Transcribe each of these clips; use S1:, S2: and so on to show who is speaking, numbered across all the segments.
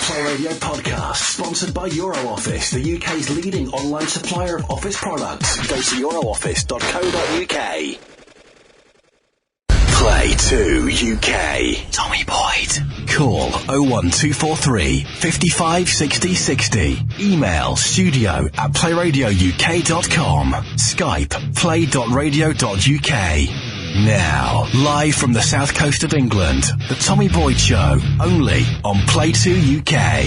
S1: Play Radio podcast, sponsored by EuroOffice, the UK's leading online supplier of office products. Go to eurooffice.co.uk. Play 2 UK. Tommy Boyd. Call 01243 55 60 60. Email studio@playradiouk.com. Skype play.radio.uk. Now, live from the south coast of England, the Tommy Boyd Show, only on Play 2 UK.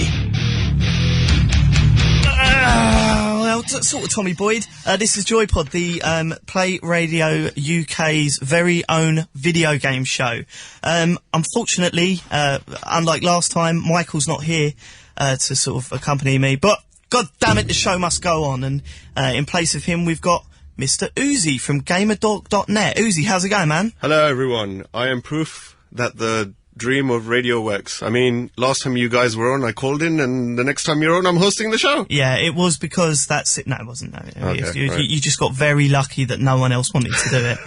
S2: Sort of Tommy Boyd. This is Joypod, the Play Radio UK's very own video game show. Unfortunately, unlike last time, Michael's not here to sort of accompany me, but god damn it, the show must go on, and in place of him we've got Mr. Uzi from GamerDog.net. Uzi, how's it going, man?
S3: Hello, everyone. I am proof that the dream of radio works. I mean, last time you guys were on, I called in, and the next time you're on, I'm hosting the show.
S2: Yeah, it was because that's it. No, it wasn't. No.
S3: Okay, right.
S2: You just got very lucky that no one else wanted to do it.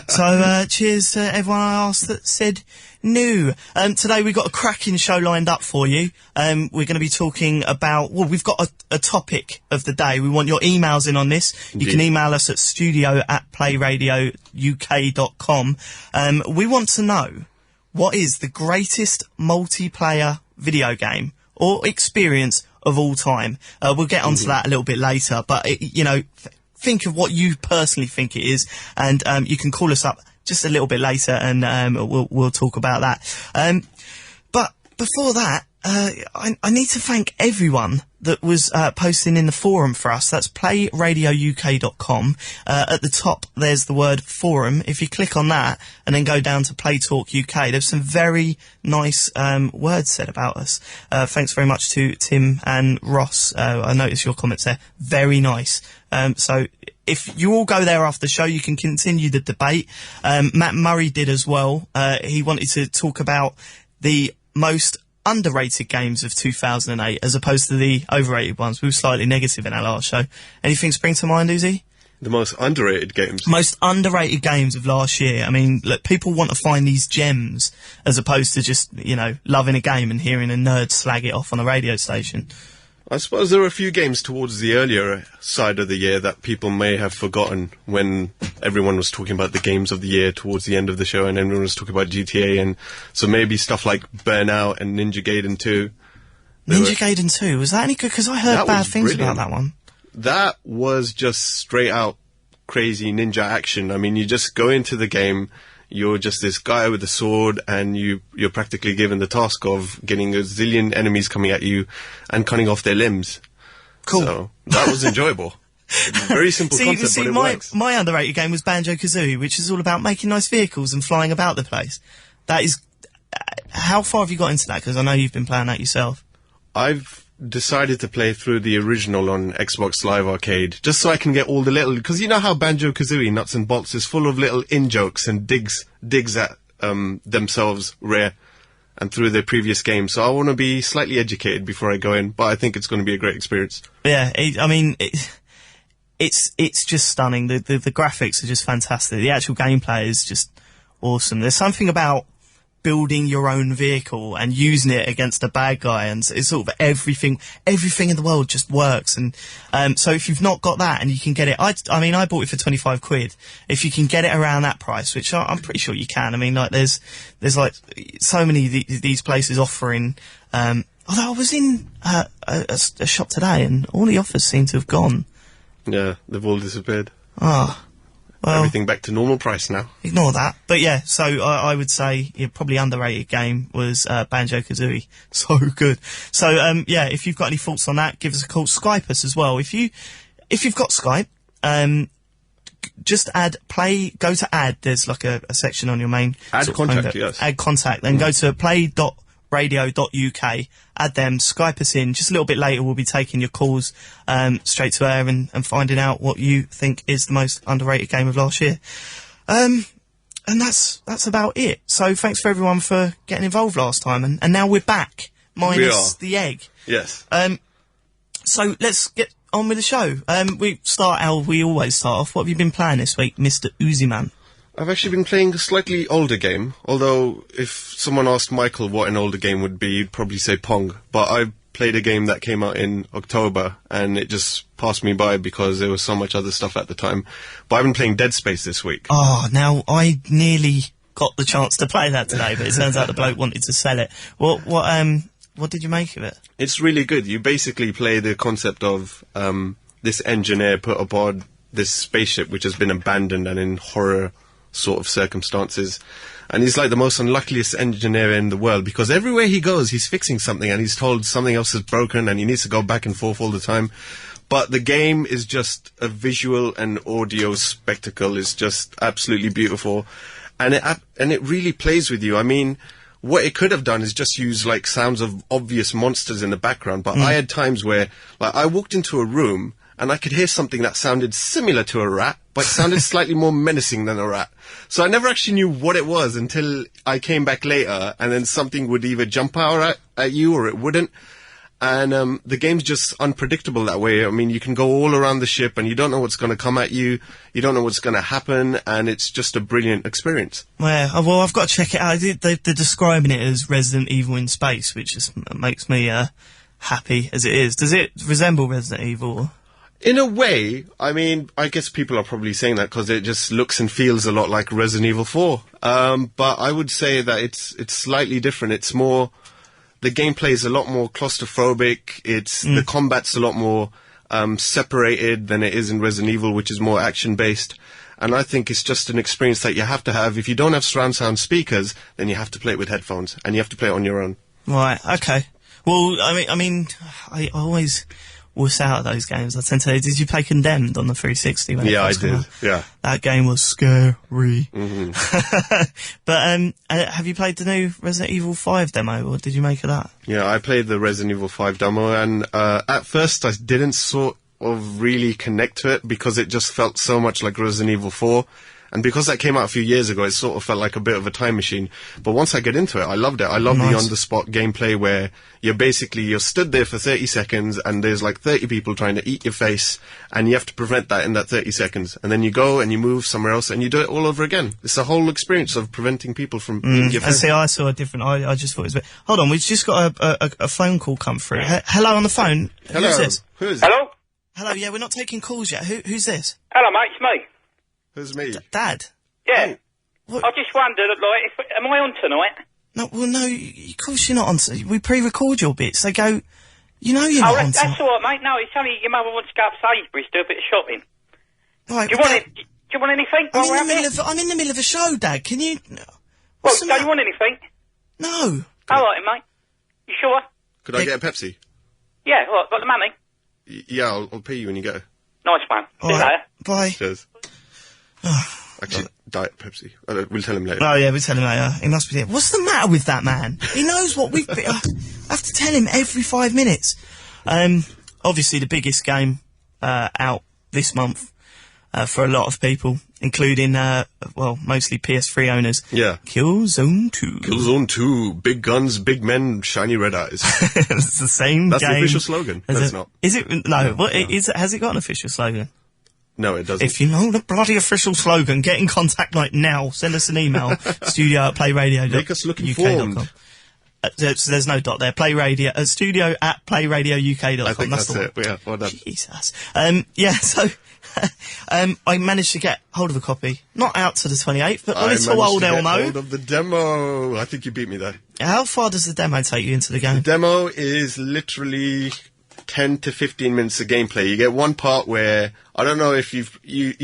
S2: So, cheers to everyone I asked that said no. Today we've got a cracking show lined up for you. We're going to be talking about, well, we've got a topic of the day. We want your emails in on this.
S3: Indeed.
S2: You can email us at studio@playradiouk.com. We want to know, what is the greatest multiplayer video game or experience of all time? We'll get onto that a little bit later, but, think of what you personally think it is, and you can call us up just a little bit later, and we'll talk about that. But before that, I need to thank everyone that was posting in the forum for us. That's playradiouk.com. At the top, there's the word forum. If you click on that and then go down to Play Talk UK, there's some very nice words said about us. Thanks very much to Tim and Ross. I noticed your comments there. Very nice. So if you all go there after the show, you can continue the debate. Matt Murray did as well. He wanted to talk about the most underrated games of 2008 as opposed to the overrated ones. We were slightly negative in our last show. Anything spring to mind, Uzi?
S3: The most underrated games.
S2: Most underrated games of last year. I mean, look, people want to find these gems as opposed to just, loving a game and hearing a nerd slag it off on a radio station.
S3: I suppose there are a few games towards the earlier side of the year that people may have forgotten when everyone was talking about the games of the year towards the end of the show, and everyone was talking about GTA, and so maybe stuff like Burnout and Ninja Gaiden 2.
S2: Gaiden 2, was that any good? Because I heard bad things about that one.
S3: That was just straight out crazy ninja action. I mean, you just go into the game, you're just this guy with a sword, and you're practically given the task of getting a zillion enemies coming at you and cutting off their limbs.
S2: Cool.
S3: So that was enjoyable. Very simple concept, but it works.
S2: My underrated game was Banjo-Kazooie, which is all about making nice vehicles and flying about the place. That is... how far have you got into that? Because I know you've been playing that yourself.
S3: I've decided to play through the original on Xbox Live Arcade, just so I can get all the little... because you know how Banjo-Kazooie, Nuts and Bolts, is full of little in-jokes and digs at themselves rare and through their previous games. So I want to be slightly educated before I go in, but I think it's going to be a great experience.
S2: Yeah, it's just stunning. The graphics are just fantastic. The actual gameplay is just awesome. There's something about building your own vehicle and using it against a bad guy, and it's sort of everything in the world just works. And so if you've not got that and you can get it, I bought it for 25 quid. If you can get it around that price, which I'm pretty sure you can. I mean, like there's like so many these places offering. Although I was in a shop today and all the offers seem to have gone.
S3: Yeah, they've all disappeared.
S2: Ah. Well,
S3: everything back to normal price now.
S2: Ignore that. But yeah, so I would say probably underrated game was Banjo-Kazooie. So good. So if you've got any thoughts on that, give us a call. Skype us as well. If you've got Skype, just go to add. There's like a section on your main
S3: add contact. Yes.
S2: Add contact. Then go to play.radio.uk. Add them, Skype us in. Just a little bit later, we'll be taking your calls straight to air and finding out what you think is the most underrated game of last year. And that's about it. So thanks for everyone for getting involved last time. And now we're back, minus the egg.
S3: Yes.
S2: So let's get on with the show. We start how we always start off. What have you been playing this week, Mr. Uzi Man?
S3: I've actually been playing a slightly older game, although if someone asked Michael what an older game would be, he'd probably say Pong. But I played a game that came out in October, and it just passed me by because there was so much other stuff at the time. But I've been playing Dead Space this week.
S2: Oh, now, I nearly got the chance to play that today, but it turns out the bloke wanted to sell it. What did you make of it?
S3: It's really good. You basically play the concept of this engineer put aboard this spaceship which has been abandoned and in horror sort of circumstances, and he's like the most unluckiest engineer in the world because everywhere he goes he's fixing something and he's told something else is broken and he needs to go back and forth all the time. But the game is just a visual and audio spectacle. It's just absolutely beautiful, and it really plays with you. I mean, what it could have done is just use like sounds of obvious monsters in the background, but I had times where like I walked into a room and I could hear something that sounded similar to a rat, but sounded slightly more menacing than a rat. So I never actually knew what it was until I came back later, and then something would either jump out at you or it wouldn't. And the game's just unpredictable that way. I mean, you can go all around the ship and you don't know what's going to come at you, you don't know what's going to happen, and it's just a brilliant experience.
S2: Well, I've got to check it out. They're describing it as Resident Evil in space, which just makes me happy as it is. Does it resemble Resident Evil?
S3: In a way, I mean, I guess people are probably saying that because it just looks and feels a lot like Resident Evil 4. But I would say that it's slightly different. It's more, the gameplay is a lot more claustrophobic. The combat's a lot more separated than it is in Resident Evil, which is more action-based. And I think it's just an experience that you have to have. If you don't have surround sound speakers, then you have to play it with headphones, and you have to play it on your own.
S2: Right, okay. Well, I always wuss out of those games. I tend to. Did you play Condemned on the 360? When
S3: I did. Yeah,
S2: that game was scary.
S3: Mm-hmm.
S2: But have you played the new Resident Evil 5 demo, or did you make of that?
S3: Yeah, I played the Resident Evil 5 demo, and at first I didn't sort of really connect to it because it just felt so much like Resident Evil 4. And because that came out a few years ago, it sort of felt like a bit of a time machine. But once I get into it, I loved it. I love the on-the-spot gameplay where you're stood there for 30 seconds and there's like 30 people trying to eat your face, and you have to prevent that in that 30 seconds. And then you go and you move somewhere else and you do it all over again. It's the whole experience of preventing people from eating your face.
S2: And see, I saw a different... I just thought it was a bit... Hold on, we've just got a phone call come through. Hello on the phone.
S3: Hello.
S2: Who's this?
S3: Who is it?
S4: Hello?
S2: Hello, yeah, we're not taking calls yet. Who's this?
S4: Hello, mate, it's me.
S3: Who's me?
S2: Dad?
S4: Yeah.
S2: What?
S4: I just wondered, like, am I on tonight?
S2: No, well, no, of course you're not on. We pre-record your bits. They go, you know you're not on.
S4: That's all right, mate. No, it's only your mother wants to go up to Sainsbury's, do a bit of shopping.
S2: Right,
S4: Do you want anything?
S2: I'm in the middle of a show, Dad. Can you...
S4: Well, don't you want anything?
S2: No.
S4: All right, mate. You sure?
S3: Could I get a Pepsi?
S4: Yeah, all right, got the money?
S3: Yeah, I'll pay you when you go.
S4: Nice one. See you later.
S2: Bye.
S3: Cheers. Actually, Diet Pepsi. We'll tell him later.
S2: Oh, yeah, we'll tell him later. He must be there. What's the matter with that man? He knows what we've been... I have to tell him every 5 minutes. Obviously, the biggest game out this month for a lot of people, including, mostly PS3 owners.
S3: Yeah.
S2: Killzone 2.
S3: Killzone 2. Big guns, big men, shiny red eyes.
S2: It's the same
S3: That's
S2: game.
S3: the official slogan. That's not.
S2: Is it? No. What is it? Has it got an official slogan?
S3: No, it doesn't.
S2: If you know the bloody official slogan, get in contact like now. Send us an email. studio@playradio.uk.com.
S3: Make us look informed.
S2: There's no dot there. studio@playradio.uk.com.
S3: I think that's it. Yeah, well done.
S2: Jesus. So I managed to get hold of a copy. Not out to the 28th, but a little old Elmo. I managed to get hold
S3: of the demo. I think you beat me there.
S2: How far does the demo take you into the game?
S3: The demo is literally 10 to 15 minutes of gameplay. You get one part where, I don't know if you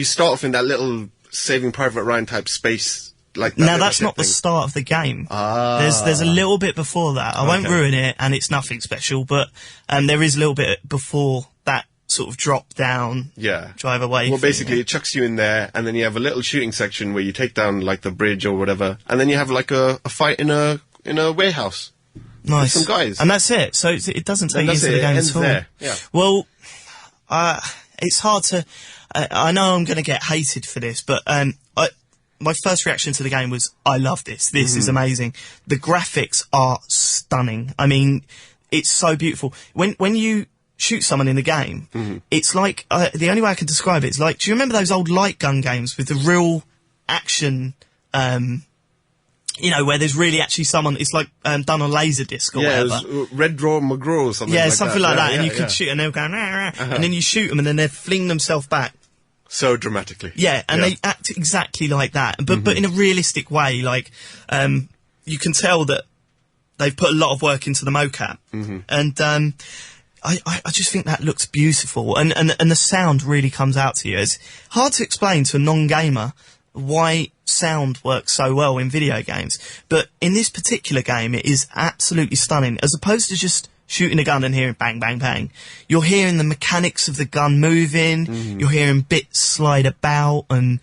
S3: start off in that little Saving Private Ryan type space, like that.
S2: Now that's not the start of the game. There's a little bit before that. I won't ruin it, and it's nothing special, but there is a little bit before that sort of drop down, drive away.
S3: Well, basically, it chucks you in there, and then you have a little shooting section where you take down like the bridge or whatever, and then you have like a fight in a warehouse.
S2: Nice.
S3: With some guys.
S2: And that's it. So it doesn't take you into the game at all.
S3: There. Yeah.
S2: Well, it's hard to... I know I'm going to get hated for this, but my first reaction to the game was, I love this. This is amazing. The graphics are stunning. I mean, it's so beautiful. When you shoot someone in the game, it's like... the only way I can describe it is like... Do you remember those old light gun games with the real action, where there's really actually someone, it's like done on Laserdisc or whatever.
S3: It was Red Draw McGraw or something like that.
S2: Yeah, something like that, and you could shoot and they'll go, and then you shoot them and then they fling themselves back.
S3: So dramatically.
S2: Yeah, and they act exactly like that, but in a realistic way, like, you can tell that they've put a lot of work into the mocap, and I just think that looks beautiful, and the sound really comes out to you. It's hard to explain to a non-gamer why sound works so well in video games, but in this particular game it is absolutely stunning. As opposed to just shooting a gun and hearing bang, bang, bang, you're hearing the mechanics of the gun moving, you're hearing bits slide about, and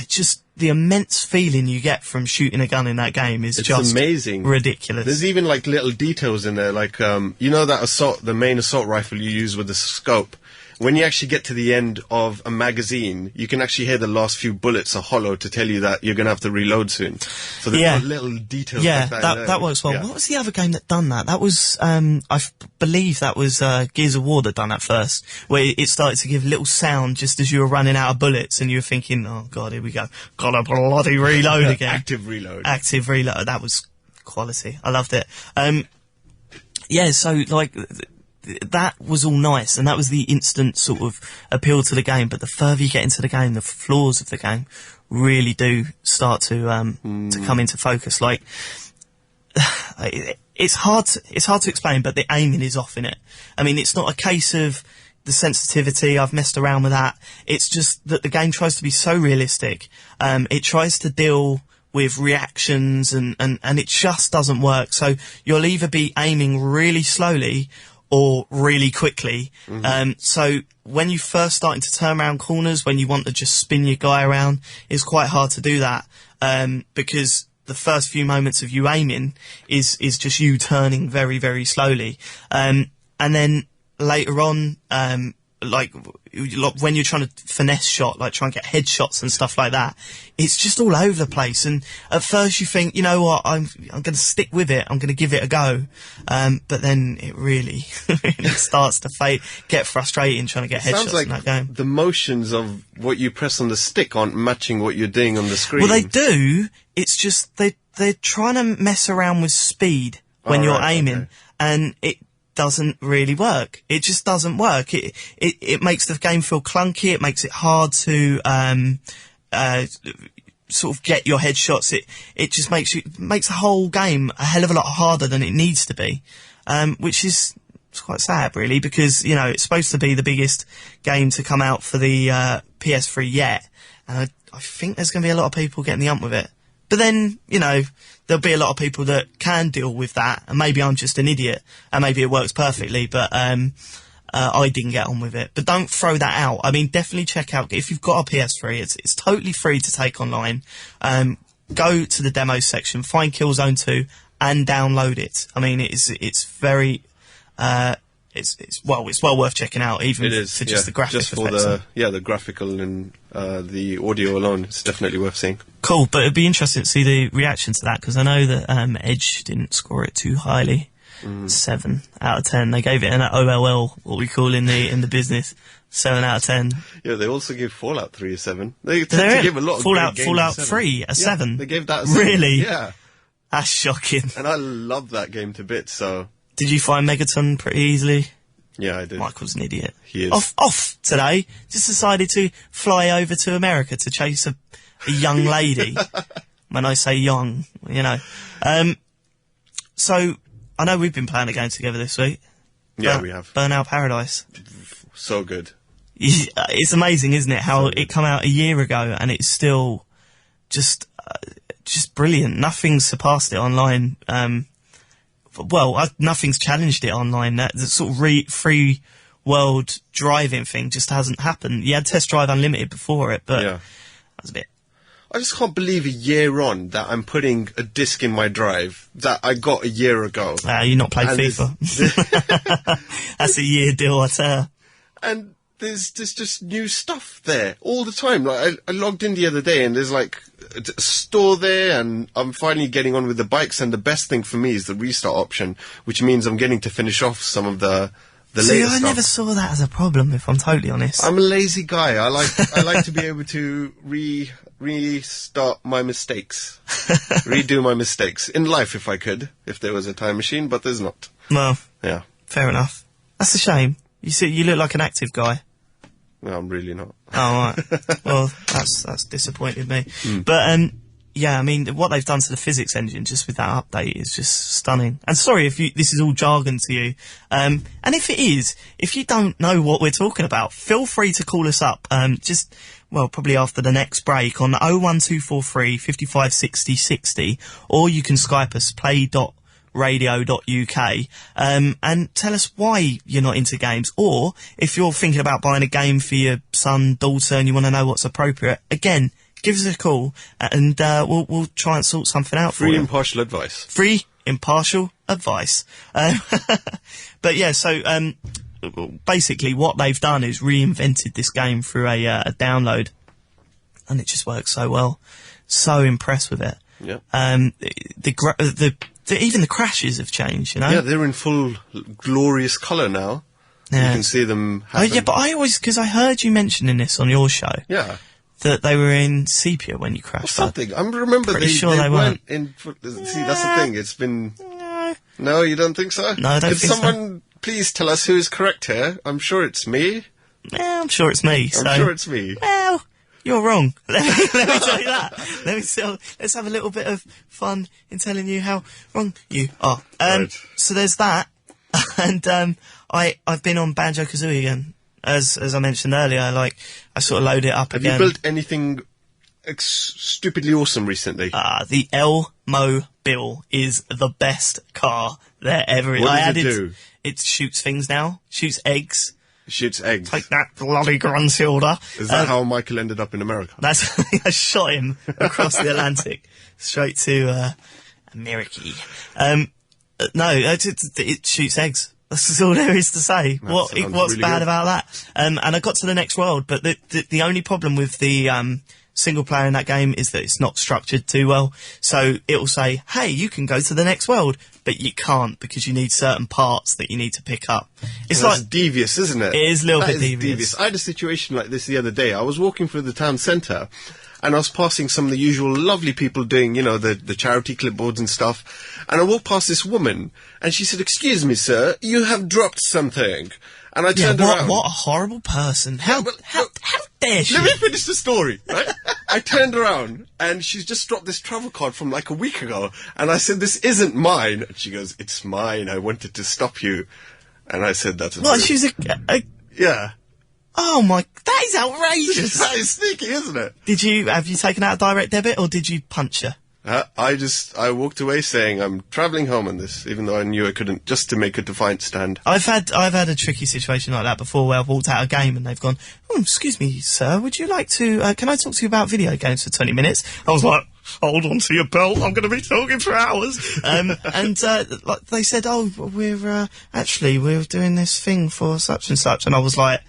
S2: just the immense feeling you get from shooting a gun in that game is just
S3: amazing,
S2: ridiculous.
S3: There's even like little details in there, like that the main assault rifle you use with the scope. When you actually get to the end of a magazine, you can actually hear the last few bullets are hollow to tell you that you're going to have to reload soon. So there's little details like that.
S2: Yeah, that works well. Yeah. What was the other game that done that? That was, believe that was Gears of War that done that first, where it started to give little sound just as you were running out of bullets and you were thinking, oh god, here we go. Gotta bloody reload again.
S3: Active reload.
S2: Active reload. That was quality. I loved it. So like... that was all nice, and that was the instant sort of appeal to the game. But the further you get into the game, the flaws of the game really do start to come into focus. Like, it's hard to explain, but the aiming is off in it. I mean, it's not a case of the sensitivity. I've messed around with that. It's just that the game tries to be so realistic. It tries to deal with reactions, and it just doesn't work. So you'll either be aiming really slowly or really quickly. So when you first starting to turn around corners, when you want to just spin your guy around, it's quite hard to do that, because the first few moments of you aiming is just you turning very, very slowly. And then later on, like when you're trying to finesse shot, like try and get headshots and stuff like that, it's just all over the place. And at first you think, you know what, I'm going to stick with it, I'm going to give it a go. But then it really starts to get frustrating trying to get headshots
S3: like
S2: in that game.
S3: The motions of what you press on the stick aren't matching what you're doing on the screen.
S2: Well, they do. It's just they're trying to mess around with speed when you're aiming, and it doesn't really work. It just doesn't work. It makes the game feel clunky. It makes it hard to sort of get your headshots. It just makes the whole game a hell of a lot harder than it needs to be, which is quite sad, really, because it's supposed to be the biggest game to come out for the PS3 yet, and I think there's going to be a lot of people getting the ump with it. But then, there'll be a lot of people that can deal with that, and maybe I'm just an idiot, and maybe it works perfectly, but I didn't get on with it. But don't throw that out. I mean, definitely check out, if you've got a PS3, it's totally free to take online. Go to the demo section, find Killzone 2, and download it. I mean, it's very... It's well worth checking out, even for just the graphic effects.
S3: Just for the graphical and the audio alone, it's definitely worth seeing.
S2: Cool, but it'd be interesting to see the reaction to that, because I know that Edge didn't score it too highly. 7 out of 10. They gave it an OLL, what we call in the business, 7 out of 10.
S3: Yeah, they also give Fallout 3 a 7. They tend to give a lot of great games
S2: Fallout 3 a 7.
S3: They gave that a 7.
S2: Really?
S3: Yeah,
S2: that's shocking.
S3: And I love that game to bits. So.
S2: Did you find Megaton pretty easily?
S3: Yeah, I did.
S2: Michael's an idiot.
S3: He is.
S2: Off today. Just decided to fly over to America to chase a young lady. When I say young, So, I know we've been playing a game together this week.
S3: Yeah, we have.
S2: Burnout Paradise.
S3: So good.
S2: It's amazing, isn't it? How it came out a year ago and it's still just brilliant. Nothing's surpassed it online. Nothing's challenged it online. The sort of free world driving thing just hasn't happened. You had Test Drive Unlimited before it, but that was a bit...
S3: I just can't believe a year on that I'm putting a disc in my drive that I got a year ago.
S2: You not played FIFA. That's a year deal, I tell you.
S3: And there's just new stuff there all the time. Like I logged in the other day and there's like a store there, and I'm finally getting on with the bikes, and the best thing for me is the restart option, which means I'm getting to finish off some of the The
S2: See,
S3: latest
S2: I
S3: stuff.
S2: never saw that as a problem, if I'm totally honest.
S3: I'm a lazy guy. I like to be able to restart my mistakes, redo my mistakes in life if I could, if there was a time machine, but there's not.
S2: Well,
S3: Yeah,
S2: fair enough. That's a shame. You look like an active guy.
S3: no, I'm really not.
S2: Oh, right. Well, that's disappointed me. But, yeah, I mean, what they've done to the physics engine just with that update is just stunning. And sorry if this is all jargon to you. And if it is, if you don't know what we're talking about, feel free to call us up. Probably after the next break on 01243 55 60 60, or you can Skype us, play.radio.uk, and tell us why you're not into games, or if you're thinking about buying a game for your son, daughter, and you want to know what's appropriate, again, give us a call, and we'll try and sort something out for
S3: Free
S2: you.
S3: impartial advice.
S2: Free impartial advice. But yeah, so basically what they've done is reinvented this game through a download, and it just works so well. So impressed with it.
S3: Yeah.
S2: Even the crashes have changed, you know?
S3: Yeah, they're in full glorious colour now.
S2: Yeah.
S3: You can see them
S2: Oh,
S3: happen.
S2: yeah, but because I heard you mentioning this on your show,
S3: Yeah.
S2: that they were in sepia when you crashed.
S3: Something. I remember
S2: Pretty
S3: they,
S2: sure
S3: they
S2: they
S3: weren't in... See, that's the thing. It's been... No, you don't think so?
S2: No, I don't
S3: Could
S2: think so.
S3: someone please tell us who is correct here? I'm sure it's me.
S2: Yeah, I'm sure it's me.
S3: I'm sure it's me.
S2: Well, you're wrong. Let me tell you that. Let's have a little bit of fun in telling you how wrong you are.
S3: Right.
S2: So there's that, and I've been on Banjo-Kazooie again, as I mentioned earlier. I sort of load it up
S3: Have
S2: again.
S3: you built anything stupidly awesome recently?
S2: The L-Mobile is the best car there ever is.
S3: What does it do?
S2: It shoots things now. Shoots eggs.
S3: Shoots eggs.
S2: Take that, bloody Gruntilda.
S3: Is that how Michael ended up in America?
S2: That's I shot him across the Atlantic, straight to America. No, it shoots eggs. That's all there is to say. What's
S3: really
S2: bad
S3: good.
S2: about that? And I got to the next world, but the only problem with the single player in that game is that it's not structured too well. So it will say, hey, you can go to the next world, but you can't because you need certain parts that you need to pick up. It's
S3: That's
S2: like
S3: devious, isn't it?
S2: It is a little
S3: That
S2: bit
S3: is
S2: devious.
S3: I had a situation like this the other day. I was walking through the town centre, and I was passing some of the usual lovely people doing, the charity clipboards and stuff. And I walked past this woman, and she said, "Excuse me, sir, you have dropped something." And I turned around.
S2: What a horrible person. How dare she?
S3: Let me finish the story, right? I turned around, and she's just dropped this travel card from like a week ago. And I said, "This isn't mine." And she goes, "It's mine. I wanted to stop you." And I said, "That's
S2: What, she's a
S3: yeah."
S2: oh my, that is outrageous.
S3: That is sneaky, isn't it?
S2: Have you taken out a direct debit or did you punch her?
S3: I walked away saying I'm travelling home on this, even though I knew I couldn't, just to make a defiant stand.
S2: I've had a tricky situation like that before where I've walked out a game and they've gone, excuse me, sir, would you like to, can I talk to you about video games for 20 minutes? I was like, hold on to your belt, I'm going to be talking for hours. They said, we're doing this thing for such and such. And I was like,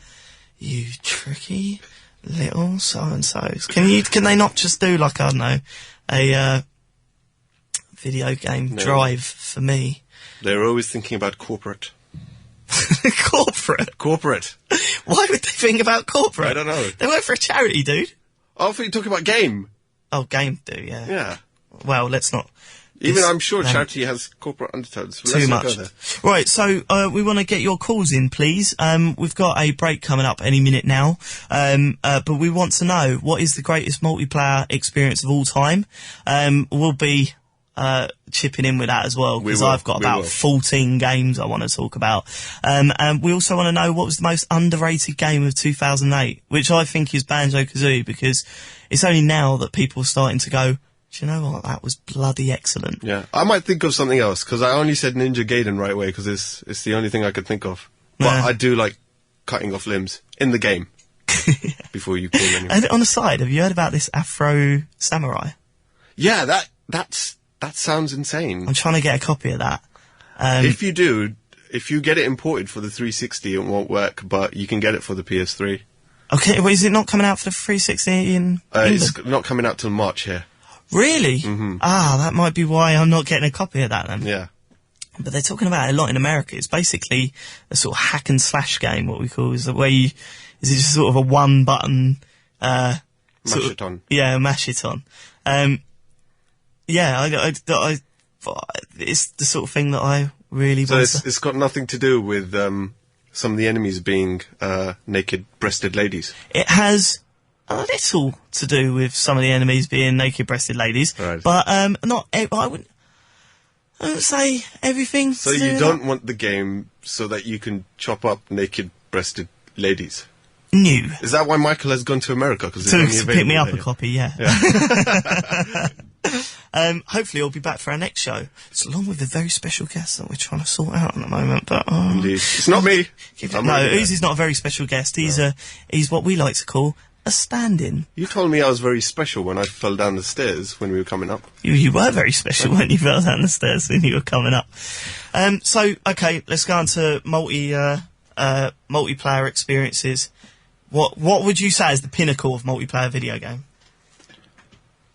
S2: you tricky little so-and-sos. Can they not just do like, I don't know, a video game drive for me?
S3: They're always thinking about corporate.
S2: Corporate? Why would they think about corporate?
S3: I don't know.
S2: They work for a charity, dude.
S3: Oh, I thought you were talking about game.
S2: Oh, game do, yeah.
S3: Yeah.
S2: Well, let's not...
S3: Even I'm sure charity has corporate undertones. So
S2: Too
S3: let's not
S2: much.
S3: go there.
S2: Right, so we want to get your calls in, please. We've got a break coming up any minute now, but we want to know what is the greatest multiplayer experience of all time. We'll be chipping in with that as well, because I've got about 14 games I want to talk about. And we also want to know what was the most underrated game of 2008, which I think is Banjo-Kazooie, because it's only now that people are starting to go, do you know what? That was bloody excellent.
S3: Yeah. I might think of something else, because I only said Ninja Gaiden right away, because it's the only thing I could think of. But
S2: Yeah.
S3: I do like cutting off limbs in the game. Before you call anyone.
S2: And on the side, have you heard about this Afro Samurai?
S3: Yeah, that sounds insane.
S2: I'm trying to get a copy of that.
S3: If you do, if you get it imported for the 360, it won't work, but you can get it for the PS3.
S2: Okay, well, is it not coming out for the 360 in England?
S3: It's not coming out till March here.
S2: Really?
S3: Mm-hmm.
S2: Ah, that might be why I'm not getting a copy of that then.
S3: Yeah.
S2: but they're talking about it a lot in America. It's basically a sort of hack and slash game, what we call, is it just sort of a one button,
S3: Mash it on.
S2: Yeah, mash it on. It's the sort of thing that I really
S3: So
S2: want
S3: it's got nothing to do with some of the enemies being naked-breasted ladies.
S2: It has a little to do with some of the enemies being naked-breasted ladies,
S3: Right.
S2: but I wouldn't say everything.
S3: So
S2: to do
S3: you
S2: with
S3: don't want the game so that you can chop up naked-breasted ladies?
S2: that. New.
S3: Is that why Michael has gone to America? Because
S2: To pick me up a
S3: there.
S2: copy, yeah. Hopefully he'll be back for our next show. It's along with a very special guest that we're trying to sort out at the moment. But
S3: Indeed. It's not me. I'm
S2: no,
S3: already there.
S2: Uzi's not a very special guest. He's what we like to call a stand-in.
S3: You told me I was very special when I fell down the stairs when we were coming up.
S2: You were very special when you fell down the stairs when you were coming up. Okay, let's go on to multiplayer experiences. What would you say is the pinnacle of multiplayer video game?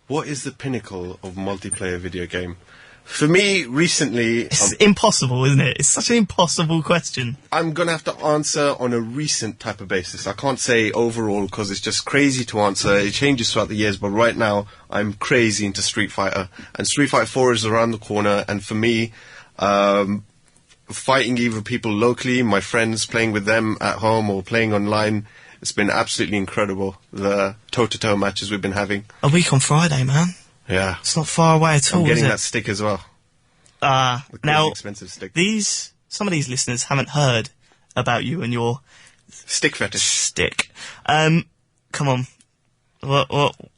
S3: What is the pinnacle of multiplayer video game? For me, recently,
S2: It's impossible, isn't it? It's such an impossible question.
S3: I'm going to have to answer on a recent type of basis. I can't say overall because it's just crazy to answer. It changes throughout the years, but right now I'm crazy into Street Fighter. And Street Fighter 4 is around the corner, and for me, fighting either people locally, my friends, playing with them at home or playing online, it's been absolutely incredible, the toe-to-toe matches we've been having.
S2: A week on Friday, man.
S3: Yeah.
S2: It's not far away at all,
S3: I'm getting
S2: is
S3: that
S2: it?
S3: stick as well.
S2: Now,
S3: Expensive stick.
S2: some of these listeners haven't heard about you and your
S3: Stick fetish.
S2: stick. Come on.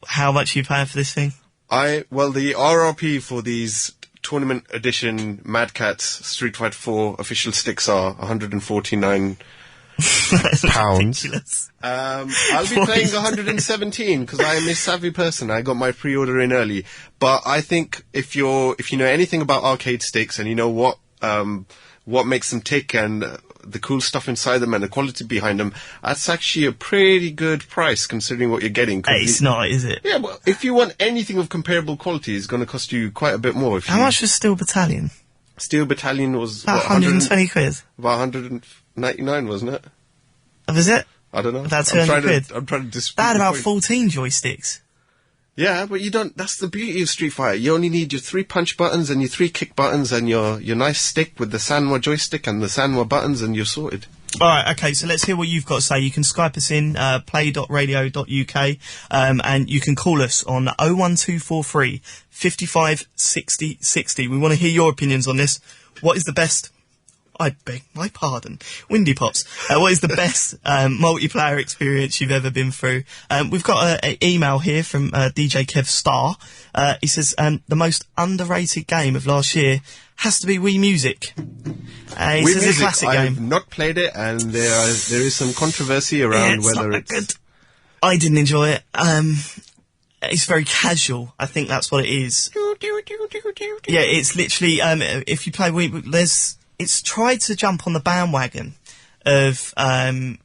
S2: How much are you paying for this thing?
S3: Well, the RRP for these tournament edition Mad Catz Street Fighter 4 official sticks are £149.
S2: Ridiculous.
S3: I'll be paying 117 because I am a savvy person. I got my pre-order in early. But I think if you know anything about arcade sticks and you know what makes them tick and the cool stuff inside them and the quality behind them, that's actually a pretty good price considering what you're getting.
S2: It's not, is it?
S3: Yeah, well, if you want anything of comparable quality, it's going to cost you quite a bit more.
S2: How much was Steel Battalion?
S3: Steel Battalion was
S2: About 120 quid.
S3: About 199, wasn't it?
S2: Was it?
S3: I don't know.
S2: About 200 quid.
S3: I'm trying to dispute.
S2: They had
S3: the
S2: about
S3: point.
S2: 14 joysticks.
S3: Yeah, but you don't. That's the beauty of Street Fighter. You only need your 3 punch buttons and your 3 kick buttons and your nice stick with the Sanwa joystick and the Sanwa buttons, and you're sorted.
S2: Alright, okay, so let's hear what you've got to say. You can Skype us in, play.radio.uk, and you can call us on 01243 55 60 60. We want to hear your opinions on this. What is the best... I beg my pardon. Windy Pops. What is the best multiplayer experience you've ever been through? We've got an email here from DJ Kev Star. He says, the most underrated game of last year has to be Wii Music. He
S3: Wii
S2: says it's a
S3: Music,
S2: classic
S3: I've
S2: game.
S3: not played it, and there is some controversy around
S2: It's
S3: whether
S2: not
S3: it's...
S2: that good. I didn't enjoy it. It's very casual. I think that's what it is. Yeah, it's literally, if you play Wii, it's tried to jump on the bandwagon of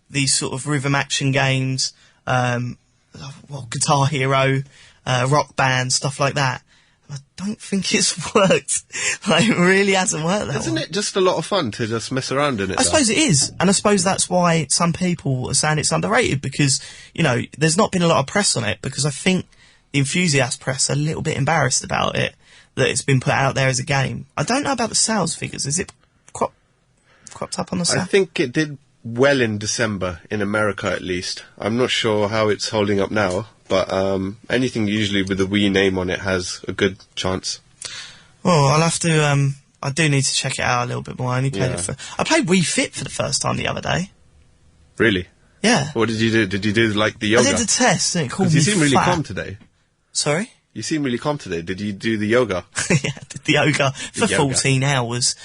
S2: these sort of rhythm action games, Guitar Hero, Rock Band, stuff like that. I don't think it's worked. Like, it really hasn't worked that
S3: Isn't
S2: well.
S3: it just a lot of fun to just mess around in it?
S2: I suppose it is, and I suppose that's why some people are saying it's underrated, because, you know, there's not been a lot of press on it, because I think the enthusiast press are a little bit embarrassed about it, that it's been put out there as a game. I don't know about the sales figures. Is it cropped up on the side?
S3: I think it did well in December, in America at least. I'm not sure how it's holding up now, but anything usually with the Wii name on it has a good chance.
S2: Oh, I'll have to, I do need to check it out a little bit more. I only played I played Wii Fit for the first time the other day.
S3: Really?
S2: Yeah.
S3: What did you do? Did you do like the yoga?
S2: I did the test and it called
S3: 'Cause
S2: me
S3: you seem really
S2: fat.
S3: calm today.
S2: Sorry?
S3: You seem really calm today. Did you do the yoga?
S2: Yeah, I did the yoga for
S3: yoga.
S2: 14 hours.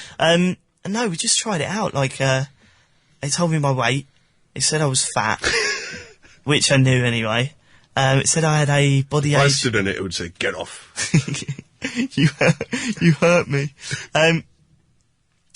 S2: No, we just tried it out. Like, they told me my weight. It said I was fat, which I knew anyway. It said I had a body
S3: If I
S2: age.
S3: stood in it, it would say, get off.
S2: you hurt me.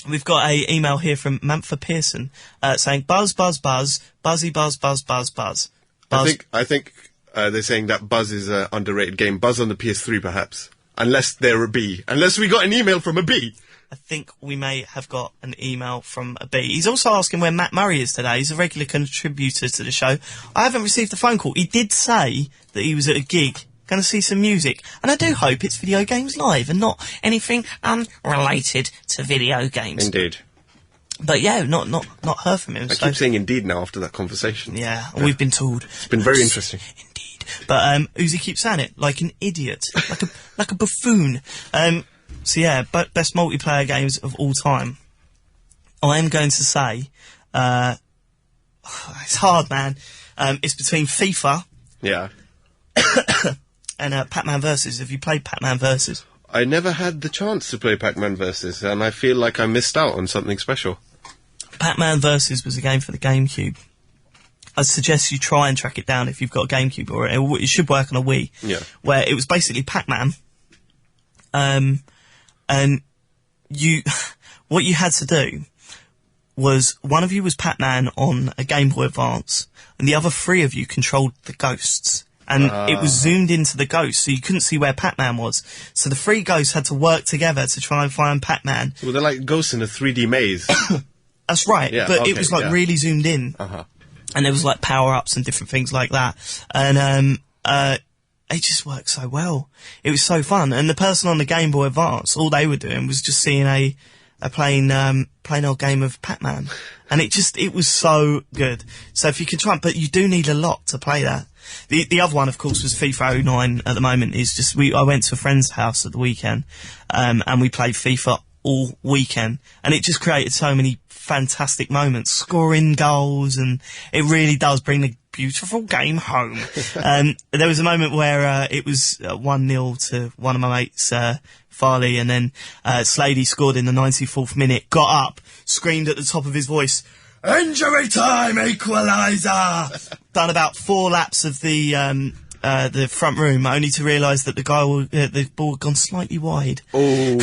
S2: We've got a email here from Mantha Pearson, saying buzz, buzz, buzz, buzzy, buzz, buzz, buzz, buzz. Buzz.
S3: I think they're saying that Buzz is an underrated game. Buzz on the PS3, perhaps. Unless they're a B. Unless we got an email from a B.
S2: I think we may have got an email from a B. He's also asking where Matt Murray is today. He's a regular contributor to the show. I haven't received a phone call. He did say that he was at a gig, going to see some music, and I do hope it's Video Games Live and not anything unrelated to video games.
S3: Indeed.
S2: But yeah, not heard from him.
S3: I keep saying indeed now after that conversation.
S2: Yeah, we've been told.
S3: It's been very interesting.
S2: Indeed. But Uzi keeps saying it like an idiot, like a buffoon. So yeah, best multiplayer games of all time. I am going to say, it's hard, man. It's between FIFA.
S3: Yeah.
S2: And Pac-Man Versus. Have you played Pac-Man Versus?
S3: I never had the chance to play Pac-Man Versus, and I feel like I missed out on something special.
S2: Pac-Man Versus was a game for the GameCube. I suggest you try and track it down if you've got a GameCube, or it should work on a Wii.
S3: Yeah.
S2: Where it was basically Pac-Man, and what you had to do was one of you was Pac-Man on a Game Boy Advance, and the other three of you controlled the ghosts. And it was zoomed into the ghosts, so you couldn't see where Pac-Man was. So the three ghosts had to work together to try and find Pac-Man.
S3: Well, they're like ghosts in a 3D maze.
S2: That's right,
S3: yeah,
S2: but
S3: okay,
S2: it was like really zoomed in. And there was like power-ups and different things like that. And it just worked so well. It was so fun. And the person on the Game Boy Advance, all they were doing was just seeing a plain old game of Pac-Man. And it was so good. So if you can try, but you do need a lot to play that. The other one, of course, was FIFA 09 at the moment. Is just I went to a friend's house at the weekend, and we played FIFA all weekend, and it just created so many fantastic moments, scoring goals, and it really does bring the beautiful game home. There was a moment where it was 1-0 to one of my mates, Farley, and then Slady scored in the 94th minute, got up, screamed at the top of his voice, "Injury time, equaliser!" Done about 4 laps of the front room, only to realise that the ball had gone slightly wide.
S3: Oh.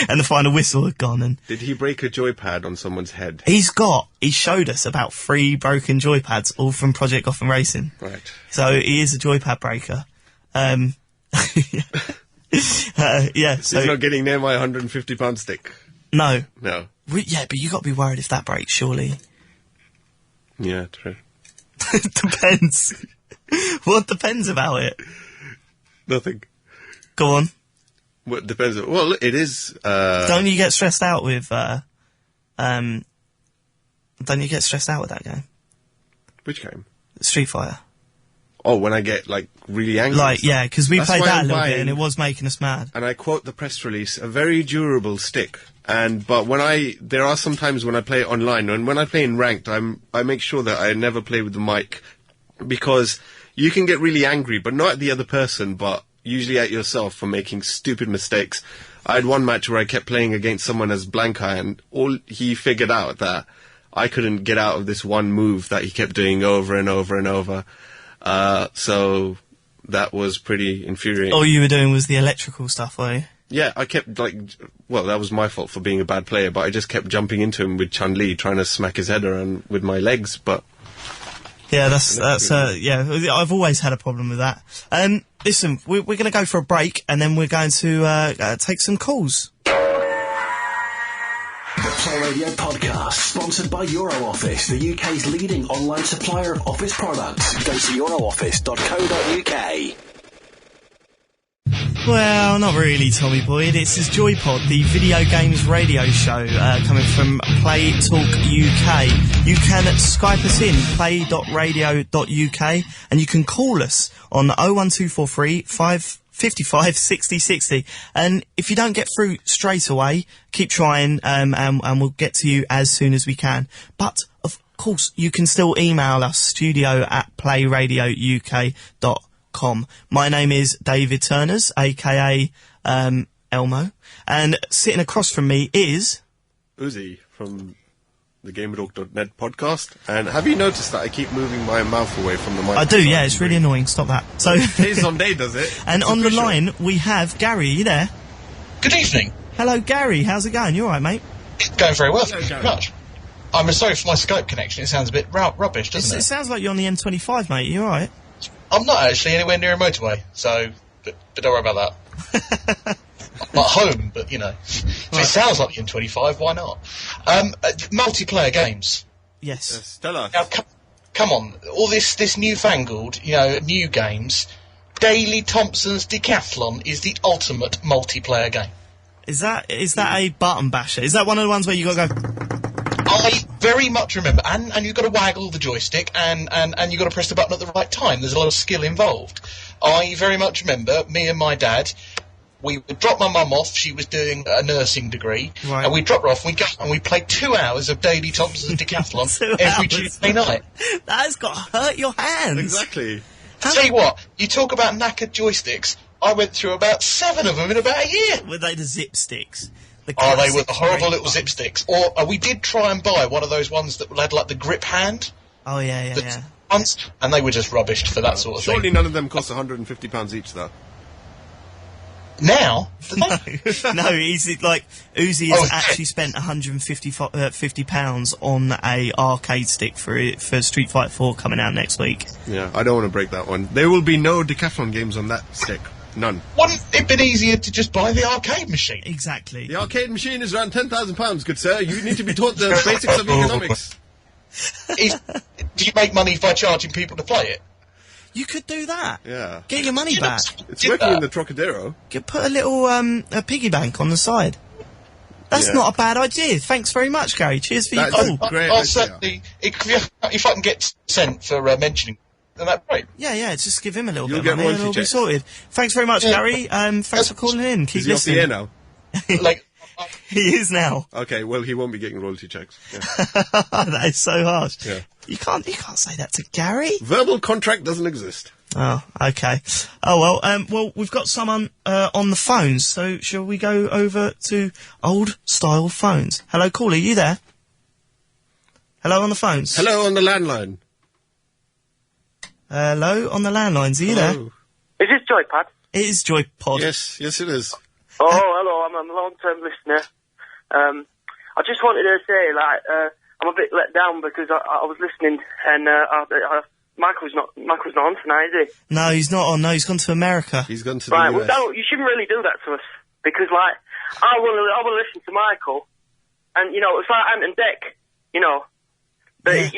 S2: And the final whistle had gone. And
S3: did he break a joypad on someone's head?
S2: He showed us about 3 broken joypads, all from Project Gotham Racing.
S3: Right.
S2: So he is a joypad breaker. Yeah. So
S3: he's not getting near my £150 stick.
S2: No.
S3: No.
S2: Yeah, but you got to be worried if that breaks, surely.
S3: Yeah, true.
S2: Depends. What depends about it?
S3: Nothing.
S2: Go on.
S3: What depends? Well, it is.
S2: Don't you get stressed out with? Don't you get stressed out with that game?
S3: Which game?
S2: Street Fighter.
S3: Oh, when I get like really angry.
S2: Like, yeah, because we played that a little bit, and it
S3: buying,
S2: was making us mad.
S3: And I quote the press release: a very durable stick. But there are some times when I play online, and when I play in ranked, I make sure that I never play with the mic, because you can get really angry, but not at the other person, but usually at yourself for making stupid mistakes. I had one match where I kept playing against someone as Blanca, and all he figured out that I couldn't get out of this one move that he kept doing over and over and over. So that was pretty infuriating.
S2: All you were doing was the electrical stuff, were you?
S3: Yeah, I kept, that was my fault for being a bad player, but I just kept jumping into him with Chun-Li, trying to smack his head around with my legs, but...
S2: Yeah, yeah, I've always had a problem with that. Listen, we're going to go for a break, and then we're going to take some calls.
S1: The Play Radio podcast, sponsored by EuroOffice, the UK's leading online supplier of office products. Go to eurooffice.co.uk.
S2: Well, not really, Tommy Boyd. It's this Joypod, the video games radio show, coming from Play Talk UK. You can Skype us in, play.radio.uk, and you can call us on 01243 555 60 60. And if you don't get through straight away, keep trying, and we'll get to you as soon as we can. But, of course, you can still email us, studio@playradiouk.com. My name is David Turners, aka Elmo, and sitting across from me is
S3: Uzi from the GamerDog.net podcast. And have you noticed that I keep moving my mouth away from the microphone?
S2: I do, yeah, it's really annoying. Stop that. So
S3: days on day, does it?
S2: And
S3: it's
S2: on
S3: official.
S2: the line we have Gary. Are you there?
S5: Good evening.
S2: Hello, Gary. How's it going? You all right, mate?
S5: It's going very well. Thank you very much. I'm sorry for my Skype connection. It sounds a bit rubbish, doesn't it?
S2: It sounds like you're on the M25, mate. Are you all right?
S5: I'm not actually anywhere near a motorway, so but don't worry about that. Like home, but, you know. If it sounds like the M25, why not? Multiplayer games.
S2: Yes.
S3: Tell us.
S5: Now, come on. All this newfangled, you know, new games. Daley Thompson's Decathlon is the ultimate multiplayer game.
S2: Is that a button basher? Is that one of the ones where you got to go...
S5: I very much remember, and you've got to waggle the joystick, and you've got to press the button at the right time. There's a lot of skill involved. I very much remember, me and my dad, we would drop my mum off, she was doing a nursing degree,
S2: right.
S5: and we'd drop her off, and we'd go, and we'd play 2 hours of Daley Thompson's Decathlon every Tuesday night.
S2: That has got to hurt your hands.
S3: Exactly.
S5: Tell you what, you talk about knackered joysticks, I went through about 7 of them in about a year.
S2: Were they the zip sticks?
S5: They were the horrible little zip sticks. Or we did try and buy one of those ones that had like the grip hand.
S2: Oh yeah.
S5: Ones, and they were just rubbish for that sort of thing.
S3: Surely none of them cost £150 each, though.
S5: Now?
S2: No, he's like Uzi has actually spent £150 on a arcade stick for Street Fighter 4 coming out next week.
S3: Yeah, I don't want to break that one. There will be no Decathlon games on that stick. None.
S5: Wouldn't it been easier to just buy the arcade machine?
S2: Exactly.
S3: The arcade machine is around £10,000, good sir. You need to be taught the basics of economics.
S5: Do you make money by charging people to play it?
S2: You could do that.
S3: Yeah.
S2: Get your money back.
S3: It's working in the Trocadero.
S2: Put a little a piggy bank on the side. That's not a bad idea. Thanks very much, Gary. Cheers for your call.
S5: I'll certainly, if I can get sent for mentioning, then that's great.
S2: Yeah, just give him a little
S3: You'll
S2: bit of
S3: get
S2: money and it'll be sorted. Thanks very much, Gary. Thanks for calling in. Keep
S3: Is he
S2: listening.
S3: off the air now?
S5: Like,
S2: He is now.
S3: Okay, well, he won't be getting royalty checks. Yeah.
S2: That is so harsh.
S3: Yeah.
S2: You can't say that to Gary.
S3: Verbal contract doesn't exist.
S2: Oh, okay. Oh, well, we've got someone on the phones, so shall we go over to old-style phones? Hello, caller, you there? Hello on the phones?
S3: Hello on the landline.
S2: Hello on the landlines, are you there?
S4: Is this Joypod?
S2: It is Joypod.
S3: Yes, it is.
S4: Oh, hello, I'm a long-term listener. I just wanted to say, I'm a bit let down because I was listening and Michael's not on tonight, is he?
S2: No, he's not on. No, he's gone to America.
S3: He's gone to the
S4: Right,
S3: US.
S4: well, you shouldn't really do that to us because, I will listen to Michael, and it's like Ant and Dec, But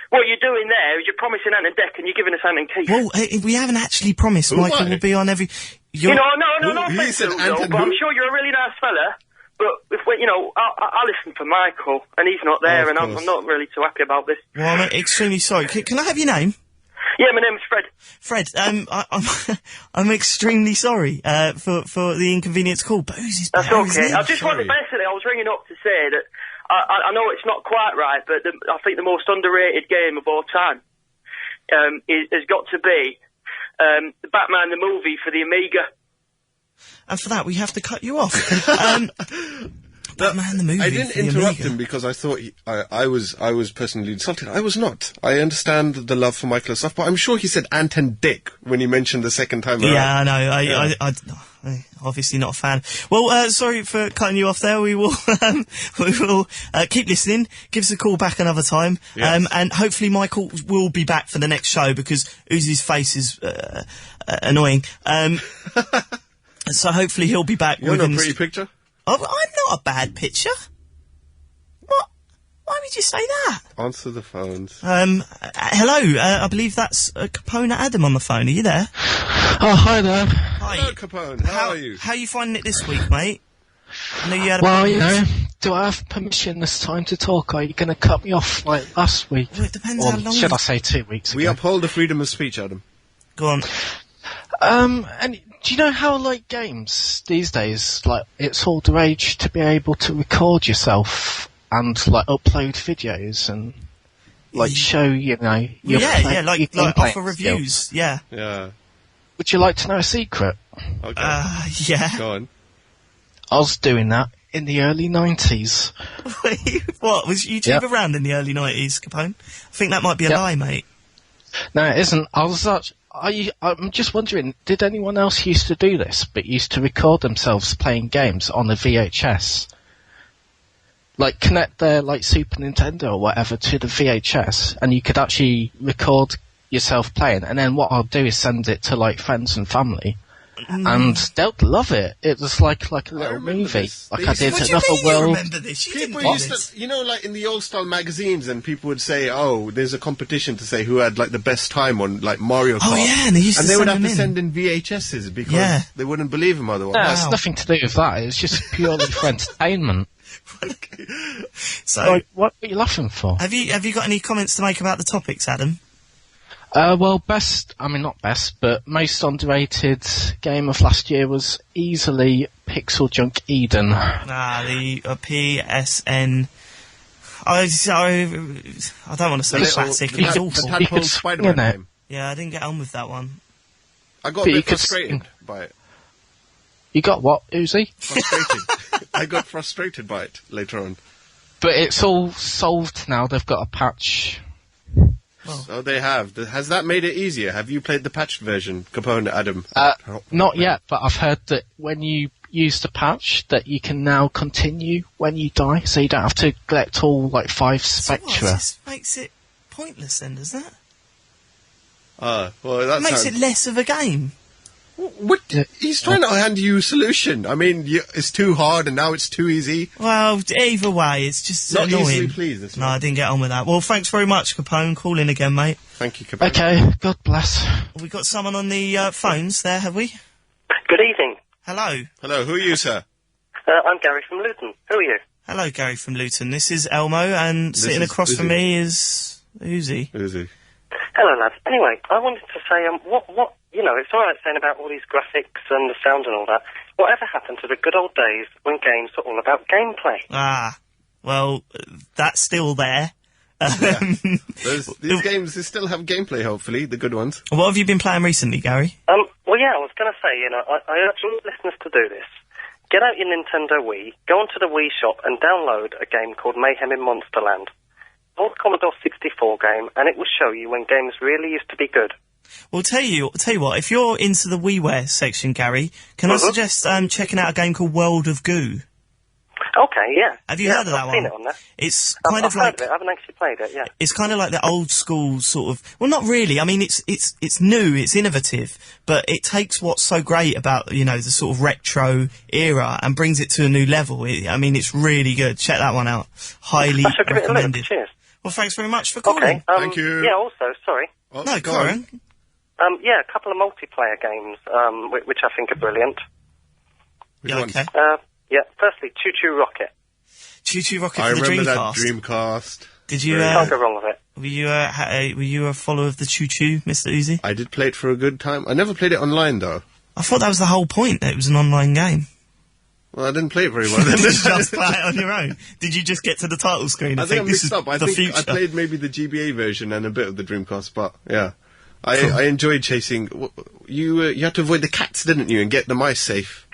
S4: what you're doing there is you're promising Ant and Dec and you're giving us Ant and Keith.
S2: Well, we haven't actually promised Michael will be on every...
S4: No offense to
S3: Ant
S4: but I'm sure you're a really nice fella. But I listen for Michael, and he's not there, and I'm not really too happy about this.
S2: Well, I'm extremely sorry. Can I have your name?
S4: Yeah, my name's Fred.
S2: Fred, I'm extremely sorry for the inconvenience call, but who's
S4: That's okay. I was ringing up to say that I know it's not quite right, but I think the most underrated game of all time has got to be the Batman the movie for the Amiga.
S2: And for that, we have to cut you off. Batman the movie.
S3: I didn't interrupt him because I thought I was personally insulted. I was not. I understand the love for Michael and stuff, but I'm sure he said Ant and Dec when he mentioned the second time around.
S2: Yeah, I know. I obviously not a fan. Well, sorry for cutting you off there. We will keep listening. Give us a call back another time.
S3: Yes.
S2: And hopefully Michael will be back for the next show because Uzi's face is annoying. So hopefully he'll be back.
S3: You're not a pretty picture?
S2: Oh, I'm not a bad picture. What? Why would you say that?
S3: Answer the phones.
S2: Hello. I believe that's Capone Adam on the phone. Are you there?
S6: Oh, hi there.
S2: Hi.
S3: Hello, Capone. How are you?
S2: How are you finding it this week, mate? I know you had
S6: do I have permission this time to talk? Or are you going to cut me off like last week?
S2: Well, it depends
S6: or
S2: how long.
S6: should I say 2 weeks ago?
S3: We uphold the freedom of speech, Adam.
S2: Go on.
S6: And do you know how, like, games these days, like, it's all the rage to be able to record yourself and, like, upload videos and, like, show, your
S2: like offer reviews,
S6: skills.
S2: yeah.
S3: Yeah.
S6: Would you like to know a secret?
S3: Okay.
S2: Yeah.
S3: Go on.
S6: I was doing that in the early 90s.
S2: What, was YouTube around in the early 90s, Capone? I think that might be a lie, mate.
S6: No, it isn't. I'm just wondering, did anyone else used to do this, but used to record themselves playing games on the VHS? Like, connect their, like, Super Nintendo or whatever to the VHS, and you could actually record yourself playing, and then what I'll do is send it to, like, friends and family, and they'll love it. It was like a little movie.
S3: This.
S6: Like
S3: They
S6: I
S3: used to-
S6: did
S2: What do you
S6: Another
S2: mean you
S6: World.
S2: remember this? You
S3: People
S2: didn't
S3: used
S2: this.
S3: to, you know, like in the old style magazines, and people would say, "Oh, there's a competition to say who had like the best time on like Mario Kart."
S2: Oh, yeah, and they used to
S3: would
S2: send
S3: have
S2: them
S3: to
S2: in.
S3: send in VHSs because
S2: Yeah.
S3: they wouldn't believe them otherwise.
S6: No,
S2: Wow.
S6: it's nothing to do with that. It's just purely for entertainment.
S2: So,
S6: Like, what are you laughing for?
S2: have you got any comments to make about the topics, Adam?
S6: Well, not best, but most underrated game of last year was easily Pixel Junk Eden.
S2: The PSN. I don't want to say classic. It was awful.
S6: You
S3: tadpole
S6: could
S3: Spider-Man
S6: swing it.
S3: game.
S2: Yeah, I didn't get on with that one.
S3: I got
S6: But
S3: a
S6: you
S3: bit
S6: could
S3: frustrated by it.
S6: You got what, Uzi?
S3: Frustrated. I got frustrated by it later on.
S6: But it's all solved now. They've got a patch.
S3: So they have. Has that made it easier? Have you played the patched version, Capone, Adam?
S6: Not yet, but I've heard that when you use the patch, that you can now continue when you die, so you don't have to collect all like 5
S2: So what,
S6: Spectra.
S2: it just makes it pointless then, does that?
S3: Well,
S2: It
S3: that
S2: makes
S3: sounds...
S2: it less of a game.
S3: What? He's trying to hand you a solution. I mean, it's too hard and now it's too easy.
S2: Well, either way, it's just
S3: Not
S2: annoying.
S3: easily pleased, this
S2: No,
S3: one.
S2: I didn't get on with that. Well, thanks very much, Capone. Call in again, mate.
S3: Thank you, Capone.
S6: Okay, God bless.
S2: We got someone on the phones there, have we?
S7: Good evening.
S2: Hello.
S3: Hello, who are you, sir?
S7: I'm Gary from Luton. Who are you?
S2: Hello, Gary from Luton. This is Elmo, and sitting
S3: is
S2: across from
S3: Uzi.
S2: me is Uzi.
S3: Who's he?
S7: Hello, lads. Anyway, I wanted to say, what, you know, it's all right saying about all these graphics and the sound and all that. Whatever happened to the good old days when games were all about gameplay?
S2: Well, that's still there.
S3: These games, they still have gameplay, hopefully, the good ones.
S2: What have you been playing recently, Gary?
S7: Well, yeah, I was going to say, you know, I urge all listeners to do this. Get out your Nintendo Wii, go onto the Wii shop and download a game called Mayhem in Monsterland. Old Commodore 64 game, and it will show you when games really used to be good.
S2: Well, tell you what, if you're into the WiiWare section, Gary, can I suggest checking out a game called World of Goo?
S7: Okay, yeah.
S2: Have you heard of that
S7: I've
S2: one?
S7: seen it on there.
S2: It's
S7: I've
S2: kind of
S7: heard
S2: like
S7: of it. I haven't actually played it, yeah.
S2: it's kind of like the old school sort of. Well, not really. I mean, it's new, it's innovative, but it takes what's so great about the sort of retro era and brings it to a new level. I mean, it's really good. Check that one out. Highly
S7: I shall give it a look.
S2: recommended.
S7: Cheers.
S2: Well, thanks very much for calling.
S7: Okay.
S3: Thank you.
S7: Yeah, also, sorry.
S3: Oh,
S2: No,
S3: go
S2: Karen.
S7: Yeah, a couple of multiplayer games, which I think are brilliant.
S3: Which
S2: Yeah,
S3: ones?
S2: okay.
S7: Yeah, firstly, Choo Choo Rocket.
S2: Choo Choo Rocket
S3: I
S2: for the
S3: remember
S2: Dreamcast.
S3: that Dreamcast.
S2: Did you?
S7: Can't go wrong with it.
S2: Were you a follower of the Choo Choo, Mr. Uzi?
S3: I did play it for a good time. I never played it online, though.
S2: I thought that was the whole point. That it was an online game.
S3: Well, I didn't play it very well.
S2: Did you just play it on your own? Did you just get to the title screen and
S3: I think I
S2: this
S3: mixed
S2: is
S3: up. I
S2: the
S3: think
S2: future?
S3: I played maybe the GBA version and a bit of the Dreamcast, but yeah. I enjoyed chasing... You had to avoid the cats, didn't you, and get the mice safe?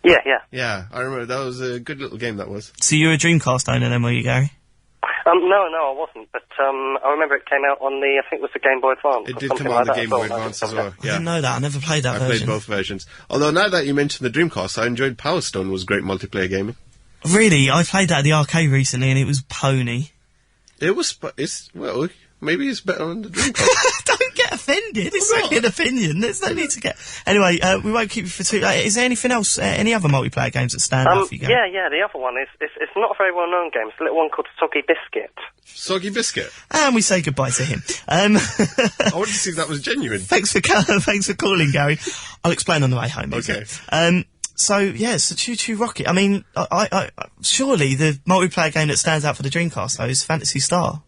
S7: Yeah.
S3: Yeah, I remember. That was a good little game, that was.
S2: So you're a Dreamcast owner then, were you, Gary?
S7: No, I wasn't. But I remember it came out on the, I think it was the Game Boy Advance.
S3: It
S7: or
S3: did
S7: something
S3: come out on
S7: like
S3: the
S7: that
S3: Game Boy
S7: I
S3: Advance
S7: think
S3: as well,
S2: I
S3: yeah.
S2: didn't know that. I never played that
S3: I
S2: version.
S3: played both versions. Although now that you mentioned the Dreamcast, I enjoyed Power Stone was great multiplayer gaming.
S2: Really? I played that at the arcade recently and it was pony.
S3: It was... Well, maybe it's better on the Dreamcast.
S2: Don't get offended. It's only an opinion. There's no need to get... Anyway, we won't keep you for too... is there anything else, any other multiplayer games that stand out for you, Gary?
S7: Yeah, the other one is it's not a very well-known game. It's a little one called Soggy Biscuit.
S3: Soggy Biscuit.
S2: And we say goodbye to him.
S3: I wanted to see if that was genuine.
S2: Thanks for calling, Gary. I'll explain on the way home.
S3: Okay.
S2: So Choo Choo Rocket. I mean, I surely the multiplayer game that stands out for the Dreamcast though is Phantasy Star.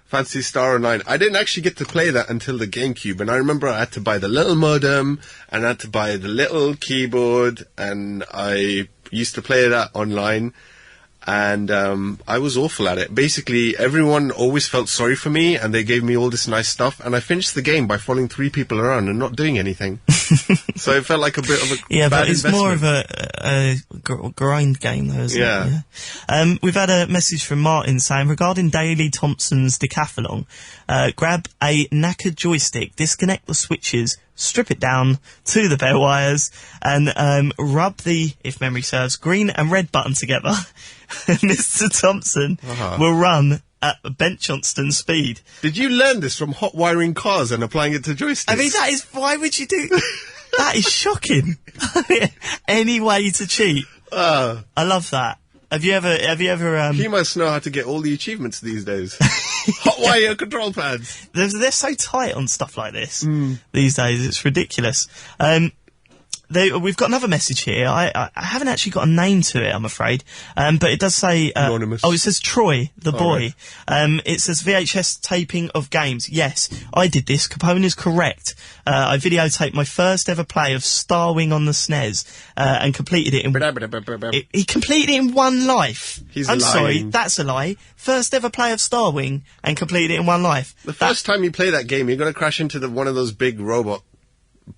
S3: Phantasy Star Online. I didn't actually get to play that until the GameCube, and I remember I had to buy the little modem, and I had to buy the little keyboard, and I used to play that online, and I was awful at it. Basically, everyone always felt sorry for me, and they gave me all this nice stuff, and I finished the game by following 3 people around and not doing anything. So it felt like a bit of a
S2: Yeah,
S3: bad
S2: but it's
S3: investment.
S2: more of a grind game, though, isn't it? Yeah. We've had a message from Martin saying, regarding Daley Thompson's decathlon, grab a knackered joystick, disconnect the switches, strip it down to the bare wires, and rub the, if memory serves, green and red button together. Mr. Thompson will run at Ben Johnston speed.
S3: Did you learn this from hot wiring cars and applying it to joysticks?
S2: I mean, that is, why would you do... That is shocking. Any way to cheat. I love that. Have you ever?
S3: He must know how to get all the achievements these days. Hot wire control pads.
S2: They're so tight on stuff like this these days. It's ridiculous. We've got another message here. I haven't actually got a name to it, I'm afraid. But it does say...
S3: Anonymous.
S2: Oh, it says Troy, the boy.
S3: Right.
S2: It says VHS taping of games. Yes, I did this. Capone is correct. I videotaped my first ever play of Starwing on the SNES, and completed it in... He completed it in one life. I'm sorry, that's a lie. First ever play of Starwing, and completed it in one life.
S3: The first time you play that game, you're going to crash into one of those big robot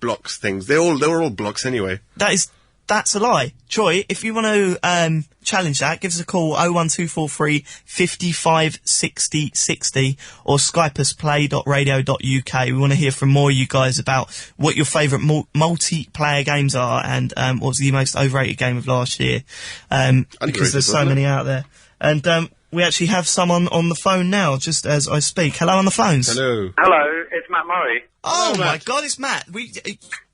S3: blocks things. They were all blocks anyway.
S2: That's a lie. Troy, if you want to challenge that, give us a call 01243 55 60 60 or Skype us play.radio.uk. We want to hear from more of you guys about what your favourite multiplayer games are and what was the most overrated game of last year. Because there's so many out there. And we actually have someone on the phone now, just as I speak. Hello on the phones.
S3: Hello.
S8: Hello, it's Matt Murray.
S2: Oh,
S3: Hello,
S2: my
S3: Matt.
S2: God, it's Matt.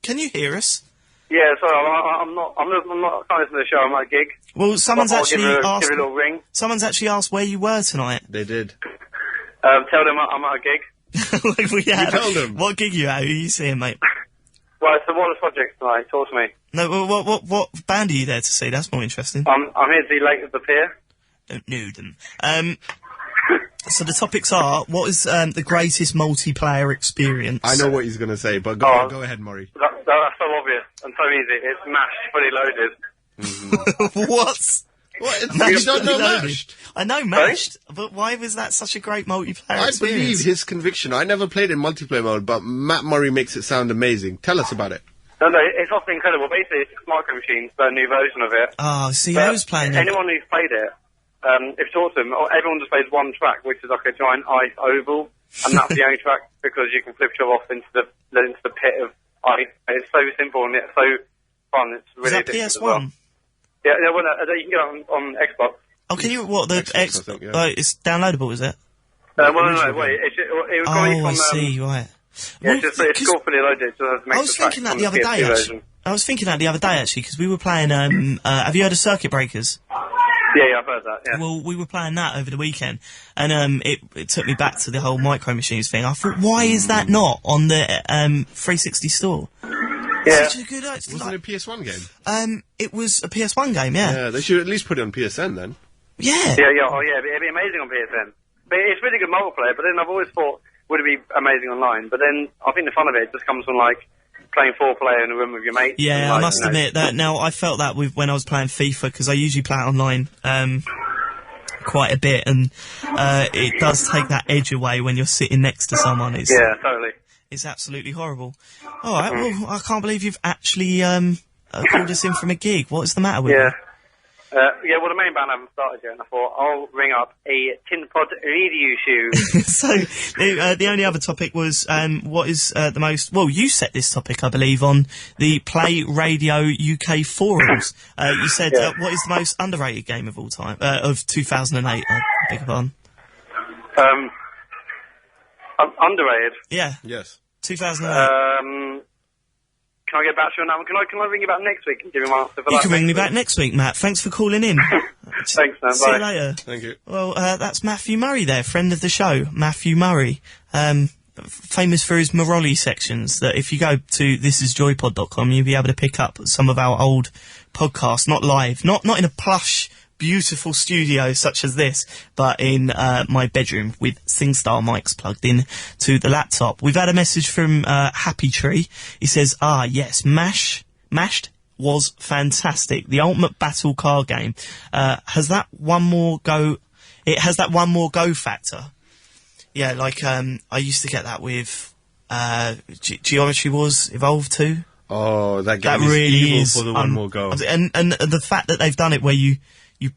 S2: Can you hear us?
S8: Yeah, sorry, I'm not coming to the show. I'm at a gig.
S2: Well, someone's
S8: I'll
S2: actually
S8: give
S2: asked.
S8: a little ring.
S2: Someone's actually asked where you were tonight.
S3: They did.
S8: Tell them I'm at a gig.
S2: You
S3: tell them.
S2: What gig you at? Who are you seeing, mate?
S8: Well, it's the Wallace Project tonight. Talk to me.
S2: No, what band are you there to see? That's more interesting.
S8: I'm here to see Lake of the Pier.
S2: Don't know them. So the topics are, what is the greatest multiplayer experience?
S3: I know what he's going to say, but go ahead, Murray.
S8: That's so obvious and so easy. It's mashed, fully loaded.
S2: What?
S3: What? You don't know Mashed?
S2: I know Mashed, but why was that such a great multiplayer
S3: I
S2: experience?
S3: believe his conviction. I never played in multiplayer mode, but Matt Murray makes it sound amazing. Tell us about it.
S8: No, it's often incredible. Basically, it's Micro Machines, but a new version of it.
S2: Oh, see,
S8: But
S2: I was playing it.
S8: anyone who's played it, if you talk to them, everyone just plays one track, which is like a giant ice oval, and that's the only track because you can flip yourself off into the pit of ice. It's so simple and it's so fun. It's really
S2: Is that
S8: addictive
S2: PS1?
S8: as well. Yeah, well, you can get it on Xbox.
S2: Oh, can you, what, the
S3: Xbox, I think, yeah.
S2: it's downloadable, is it?
S8: Well, no, wait. It was coming
S2: Oh,
S8: from...
S2: I see, right.
S8: Yeah, it's all fully loaded. So it
S2: I was thinking that the other day, actually. I was thinking that the other day, actually, because we were playing, have you heard of Circuit Breakers?
S8: Yeah, I've heard that, yeah.
S2: Well, we were playing that over the weekend, and it took me back to the whole Micro Machines thing. I thought, why is that not on the 360 store?
S8: Yeah.
S2: Such a good,
S3: Wasn't it a PS1 game?
S2: it was a PS1 game, yeah.
S3: Yeah, they should at least put it on PSN then.
S2: Yeah.
S8: Yeah, it'd be amazing on PSN. But it's really good multiplayer, but then I've always thought, would it be amazing online? But then I think the fun of it just comes from, like, playing 4-player in a room with your mates.
S2: Yeah,
S8: and,
S2: I
S8: like,
S2: must admit that now I felt that when I was playing FIFA, because I usually play it online quite a bit, and it does take that edge away when you're sitting next to someone.
S8: Yeah, totally.
S2: It's absolutely horrible. All right, well, I can't believe you've actually called us in from a gig. What is the matter with you?
S8: Well, the main band haven't started yet, and I thought I'll ring up a Tin Pod radio show.
S2: So, the only other topic was, what is the most... Well, you set this topic, I believe, on the Play Radio UK forums. You said, what is the most underrated game of all time? Of 2008, I beg your pardon.
S8: Underrated?
S2: Yeah.
S3: Yes.
S2: 2008.
S8: Can I get back to you on that one? Can I ring you back next week and give you my answer for that?
S2: You can ring me back next week, Matt. Thanks for calling in.
S8: Thanks, man.
S2: See you
S8: Bye.
S2: later.
S3: Thank you.
S2: Well, that's Matthew Murray there, friend of the show, Matthew Murray. Famous for his Morolli sections, that if you go to thisisjoypod.com, you'll be able to pick up some of our old podcasts, not live, not in a plush, beautiful studio such as this, but in my bedroom with SingStar mics plugged in to the laptop. We've had a message from Happy Tree. He says, yes, Mashed was fantastic. The ultimate battle car game. Has that one more go... It has that one more go factor. Yeah, like, I used to get that with Geometry Wars Evolved 2.
S3: Oh, that game
S2: That really
S3: evil
S2: is
S3: for the one more go.
S2: And the fact that they've done it where you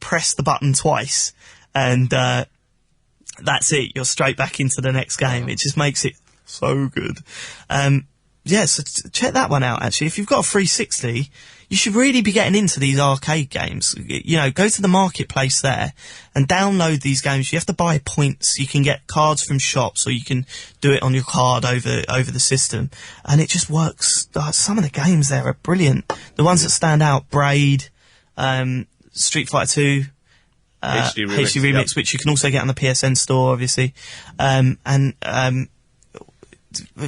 S2: press the button twice and that's it, you're straight back into the next game. It just makes it so good. so check that one out, actually. If you've got a 360, you should really be getting into these arcade games. You know, go to the marketplace there and download these games. You have to buy points. You can get cards from shops, or you can do it on your card over the system. And it just works. Some of the games there are brilliant. The ones that stand out, Braid, Street Fighter 2, HD Remix, which you can also get on the PSN store, obviously.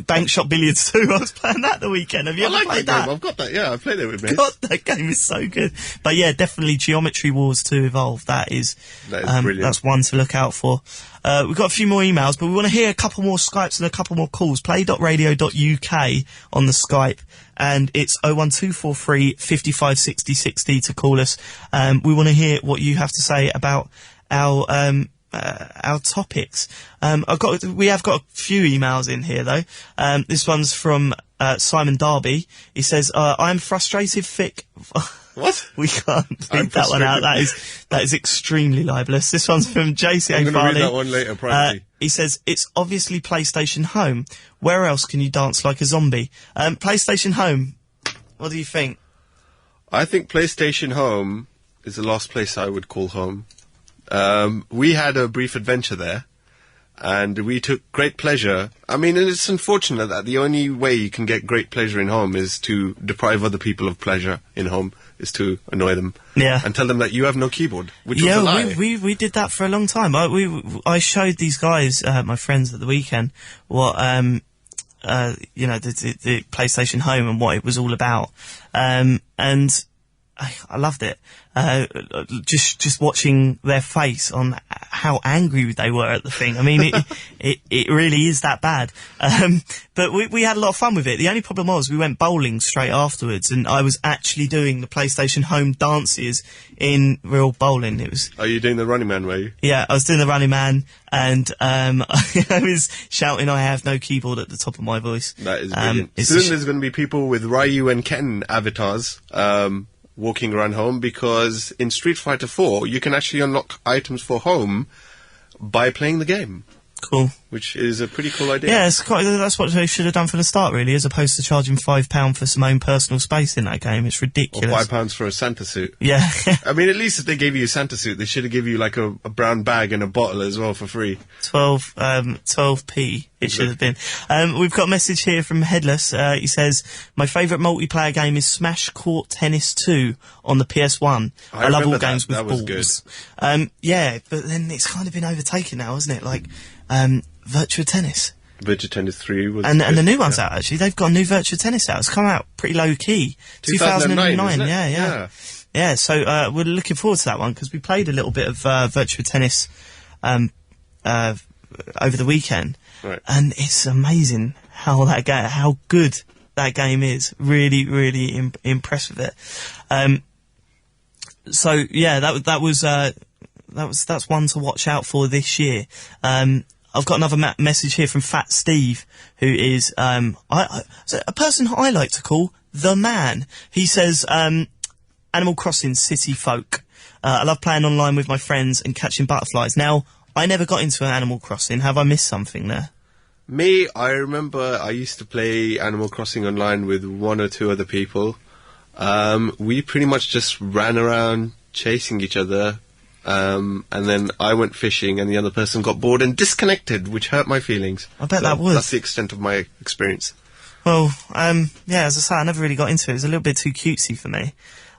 S2: Bank Shot Billiards 2, I was playing that the weekend. Have you ever played that?
S3: I've got that, yeah, I played it with mates.
S2: God, that game is so good. But yeah, definitely Geometry Wars 2 Evolve. That is brilliant. That's one to look out for. We've got a few more emails, but we want to hear a couple more Skypes and a couple more calls. Play.radio.uk on the Skype, and it's 01243 55 60 60 to call us. We want to hear what you have to say about our topics. We have got a few emails in here though. This one's from Simon Darby. He says, I'm frustrated thick.
S3: What?
S2: We can't read that one out. That is extremely libelous. This one's from JCA
S3: I'm going to
S2: Farley.
S3: read that one later, privately.
S2: He says, it's obviously PlayStation Home. Where else can you dance like a zombie? PlayStation Home, what do you think?
S3: I think PlayStation Home is the last place I would call home. We had a brief adventure there, and we took great pleasure. I mean, it's unfortunate that the only way you can get great pleasure in home is to deprive other people of pleasure in home, is to annoy them.
S2: Yeah.
S3: And tell them that you have no keyboard, which was a lie.
S2: we did that for a long time. I showed these guys, my friends at the weekend, what, the PlayStation Home and what it was all about. And I loved it. Just watching their face on how angry they were at the thing. I mean, it really is that bad. But we had a lot of fun with it. The only problem was we went bowling straight afterwards, and I was actually doing the PlayStation Home dances in real bowling. It was.
S3: Are you doing the Running Man, were you?
S2: Yeah, I was doing the Running Man, and I was shouting, "I have no keyboard" at the top of my voice.
S3: That is brilliant. Soon there's going to be people with Ryu and Ken avatars. Walking around home, because in Street Fighter 4 you can actually unlock items for home by playing the game.
S2: Cool.
S3: Which is a pretty cool idea.
S2: Yeah, that's what they should have done from the start, really, as opposed to charging £5 for some own personal space in that game. It's ridiculous.
S3: Or £5 for a Santa suit.
S2: Yeah.
S3: I mean, at least if they gave you a Santa suit, they should have given you like a brown bag and a bottle as well for free.
S2: 12p it should have been. We've got a message here from Headless. He says, my favourite multiplayer game is Smash Court Tennis 2 on the PS1. I love all games with balls. Good. Yeah, but then it's kind of been overtaken now, hasn't it? Like, Virtua Tennis.
S3: Virtua Tennis 3 was
S2: and the new one's out, actually. They've got a new Virtua Tennis out. It's come out pretty low-key. 2009, yeah. So we're looking forward to that one, because we played a little bit of Virtua Tennis over the weekend.
S3: Right.
S2: And it's amazing how good that game is. Really, really impressed with it. So yeah, that's one to watch out for this year. I've got another message here from Fat Steve, who is a person I like to call the man. He says, Animal Crossing City Folk. I love playing online with my friends and catching butterflies. Now, I never got into Animal Crossing. Have I missed something there?
S3: Me, I remember I used to play Animal Crossing online with one or two other people. We pretty much just ran around chasing each other. And then I went fishing and the other person got bored and disconnected, which hurt my feelings.
S2: I bet that was.
S3: That's the extent of my experience.
S2: Well, yeah, as I say, I never really got into it. It was a little bit too cutesy for me.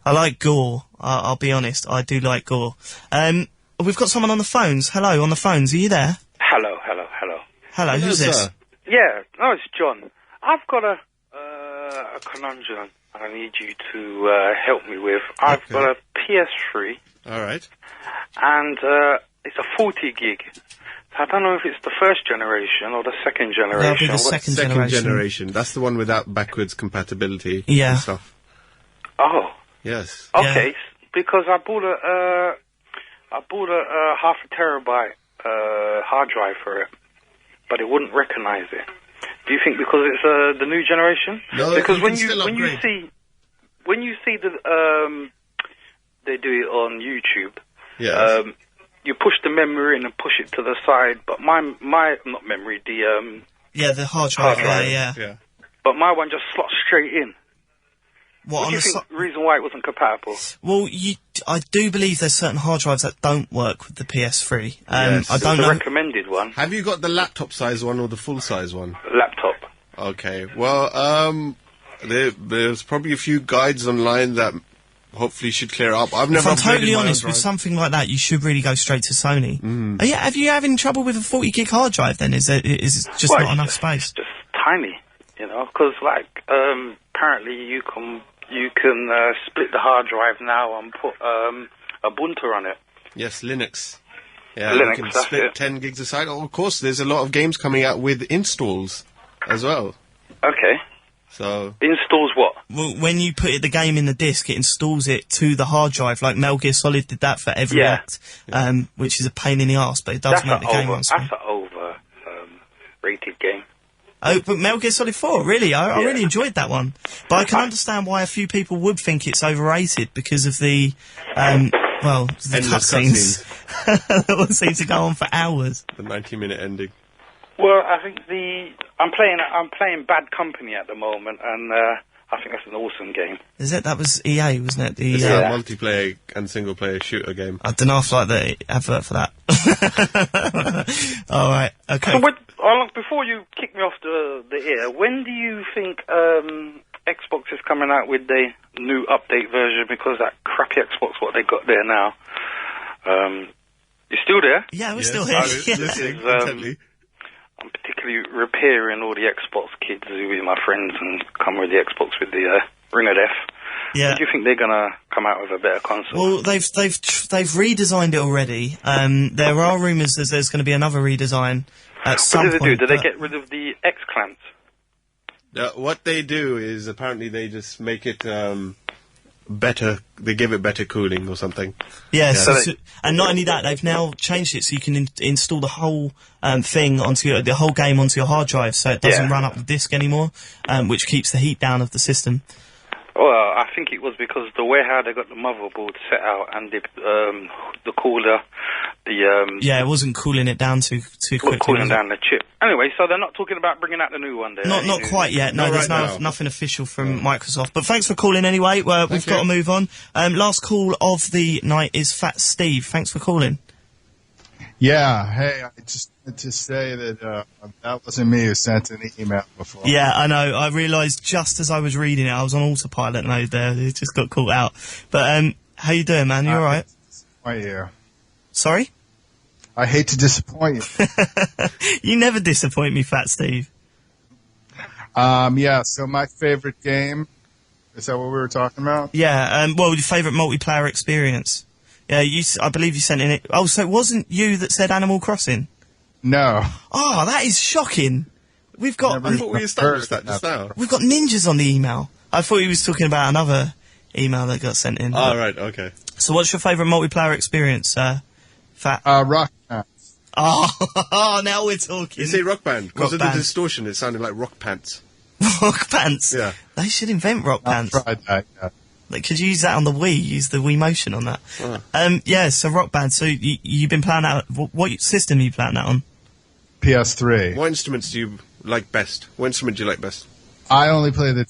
S2: I like gore. I'll be honest. I do like gore. We've got someone on the phones. Hello, on the phones. Are you there?
S9: Hello.
S2: Hello, who's this?
S9: Yeah, no, it's John. I've got a conundrum I need you to help me with. I've got a PS3.
S3: All right.
S9: And it's a 40 gig. I don't know if it's the first generation or the second generation.
S2: That'll be the second generation.
S3: That's the one without backwards compatibility.
S2: Yeah.
S3: And stuff.
S9: Oh.
S3: Yes.
S9: Okay,
S2: Yeah.
S9: because I bought a half a terabyte hard drive for it, but it wouldn't recognize it. Do you think because it's the new generation?
S3: No,
S9: because when you see the they do it on YouTube.
S3: Yes.
S9: You push the memory in and push it to the side, but my not memory, the
S2: the hard drive. Yeah.
S9: but my one just slots straight in.
S2: What
S9: do you think the reason why it wasn't compatible?
S2: Well, I do believe there's certain hard drives that don't work with the PS3.
S3: Yes.
S2: I don't know.
S9: The recommended one.
S3: Have you got the laptop size one or the full size one?
S9: Laptop.
S3: Okay. Well, there's probably a few guides online that hopefully should clear up. I've never.
S2: If I'm totally
S3: upgraded my
S2: honest,
S3: hard
S2: with
S3: drive.
S2: something like that, you should really go straight to Sony. Have you having trouble with a 40 gig hard drive? Then is it just not enough space?
S9: Just tiny, because apparently you can split the hard drive now and put Ubuntu on it.
S3: Yes, Linux. Yeah,
S9: Linux,
S3: you can
S9: that's
S3: split
S9: it.
S3: 10 gigs aside. Oh, of course, there's a lot of games coming out with installs as well.
S9: Okay.
S3: So
S9: Installs what?
S2: Well, when you put the game in the disc, it installs it to the hard drive. Like Metal Gear Solid did that for every act, which is a pain in the arse, but it does make the game run smooth.
S9: That's an rated game.
S2: Oh, but Metal Gear Solid 4, really? I really enjoyed that one. But I can understand why a few people would think it's overrated because of the, the cutscenes. That one seems to go on for hours.
S3: the 90-minute ending.
S9: Well, I think I'm playing Bad Company at the moment, and I think that's an awesome game.
S2: Is it? That was EA, wasn't it?
S3: It's a multiplayer and single-player shooter game.
S2: I don't know if I like the advert for that. All right, okay.
S9: So before you kick me off the air, when do you think Xbox is coming out with the new update version? Because that crappy Xbox, what they got there now, you still there?
S2: Yeah, we're still here.
S9: I'm particularly repairing all the Xbox kids who are my friends and come with the Xbox with the Ring of Death.
S2: Yeah.
S9: Do you think they're gonna come out with a better console?
S2: Well, they've redesigned it already. There are rumours that there's going to be another redesign at some point.
S9: What do they do? Do they get rid of the X clamps?
S3: What they do is apparently they just make it better. They give it better cooling or something.
S2: Yeah, and not only that, they've now changed it so you can install the whole thing onto the whole game onto your hard drive, so it doesn't run up the disk anymore, which keeps the heat down of the system.
S9: Well, I think it was because the way how they got the motherboard set out and the cooler,
S2: it wasn't cooling it down too quickly.
S9: Cooling down the chip. Anyway, so they're not talking about bringing out the new one there.
S2: Not quite yet. No, there's nothing official from Microsoft. But thanks for calling anyway. We've got to move on. Last call of the night is Fat Steve. Thanks for calling.
S10: Yeah, hey, I just wanted to say that that wasn't me who sent an email before.
S2: Yeah, I know. I realised just as I was reading it, I was on autopilot mode there. It just got caught out. But how you doing, man? You all right? Sorry?
S10: I hate to disappoint you.
S2: You never disappoint me, Fat Steve.
S10: Yeah, so my favorite game, is that what we were talking about?
S2: Yeah, your favourite multiplayer experience. Yeah, I believe you sent in it. Oh, so it wasn't you that said Animal Crossing?
S10: No.
S2: Oh, that is shocking. We've got...
S3: I thought we established that just now.
S2: We've got ninjas on the email. I thought he was talking about another email that got sent in.
S3: Oh, right, okay.
S2: So what's your favourite multiplayer experience, Fat?
S10: Rock Band.
S2: Oh, now we're talking.
S3: You say Rock Band? Because of the
S2: Band.
S3: distortion, it sounded like Rock Pants.
S2: Rock Pants?
S3: Yeah.
S2: They should invent Rock Pants.
S10: I tried that, yeah.
S2: Like, could you use that on the Wii? Use the Wii Motion on that.
S3: Oh.
S2: So Rock Band. So you've been playing that. What system are you playing that on?
S10: PS3.
S3: What instruments do you like best? What instrument do you like best?
S10: I only play the...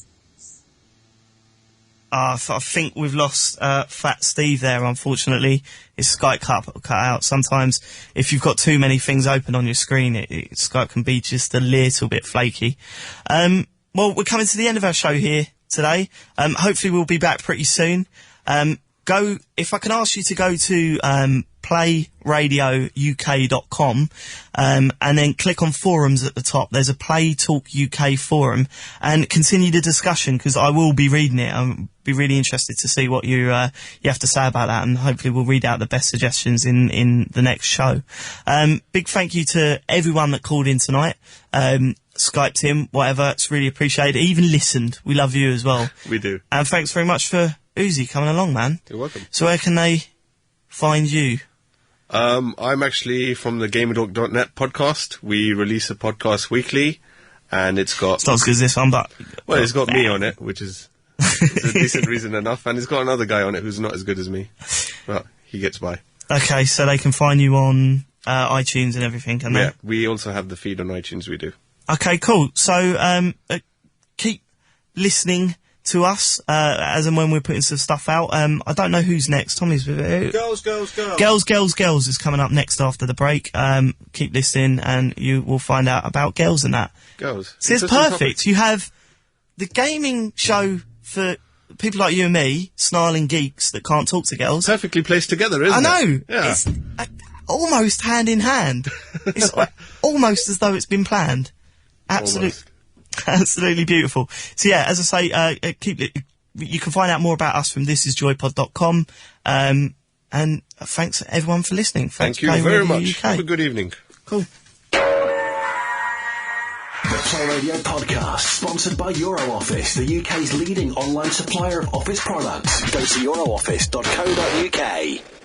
S2: I think we've lost Fat Steve there, unfortunately. His Skype cut out. Sometimes, if you've got too many things open on your screen, Skype can be just a little bit flaky. Well, we're coming to the end of our show here today. Hopefully we'll be back pretty soon. If I can ask you to go to playradiouk.com and then click on forums at the top. There's a Play Talk UK forum, and continue the discussion, because I will be reading it. I'll be really interested to see what you have to say about that, and hopefully we'll read out the best suggestions in the next show. Big thank you to everyone that called in tonight. Skyped in, whatever. It's really appreciated. Even listened. We love you as well.
S3: We do.
S2: And thanks very much for Uzi coming along, man.
S3: You're welcome.
S2: So where can they find you?
S3: I'm actually from the GamerDog.net podcast. We release a podcast weekly, and it's not
S2: as good as this one, but...
S3: Well, it's got me on it, which is a decent reason enough, and it's got another guy on it who's not as good as me. But he gets by.
S2: Okay, so they can find you on iTunes and everything, can they?
S3: Yeah, we also have the feed on iTunes, we do.
S2: Okay, cool. So, listening to us as and when we're putting some stuff out. I don't know who's next. Tommy's with it. Girls is coming up next after the break. Keep listening and you will find out about girls and that.
S3: Girls.
S2: See, it's perfect. You have the gaming show for people like you and me, snarling geeks that can't talk to girls.
S3: Perfectly placed together, isn't it?
S2: I know.
S3: Yeah.
S2: It's almost hand in hand. It's almost as though it's been planned. Absolutely beautiful. So yeah, as I say, you can find out more about us from thisisjoypod.com. And thanks everyone for listening.
S3: Thank you very much. Have a good evening.
S2: Cool.
S1: The Play Radio podcast, sponsored by EuroOffice, the UK's leading online supplier of office products. Go to eurooffice.co.uk.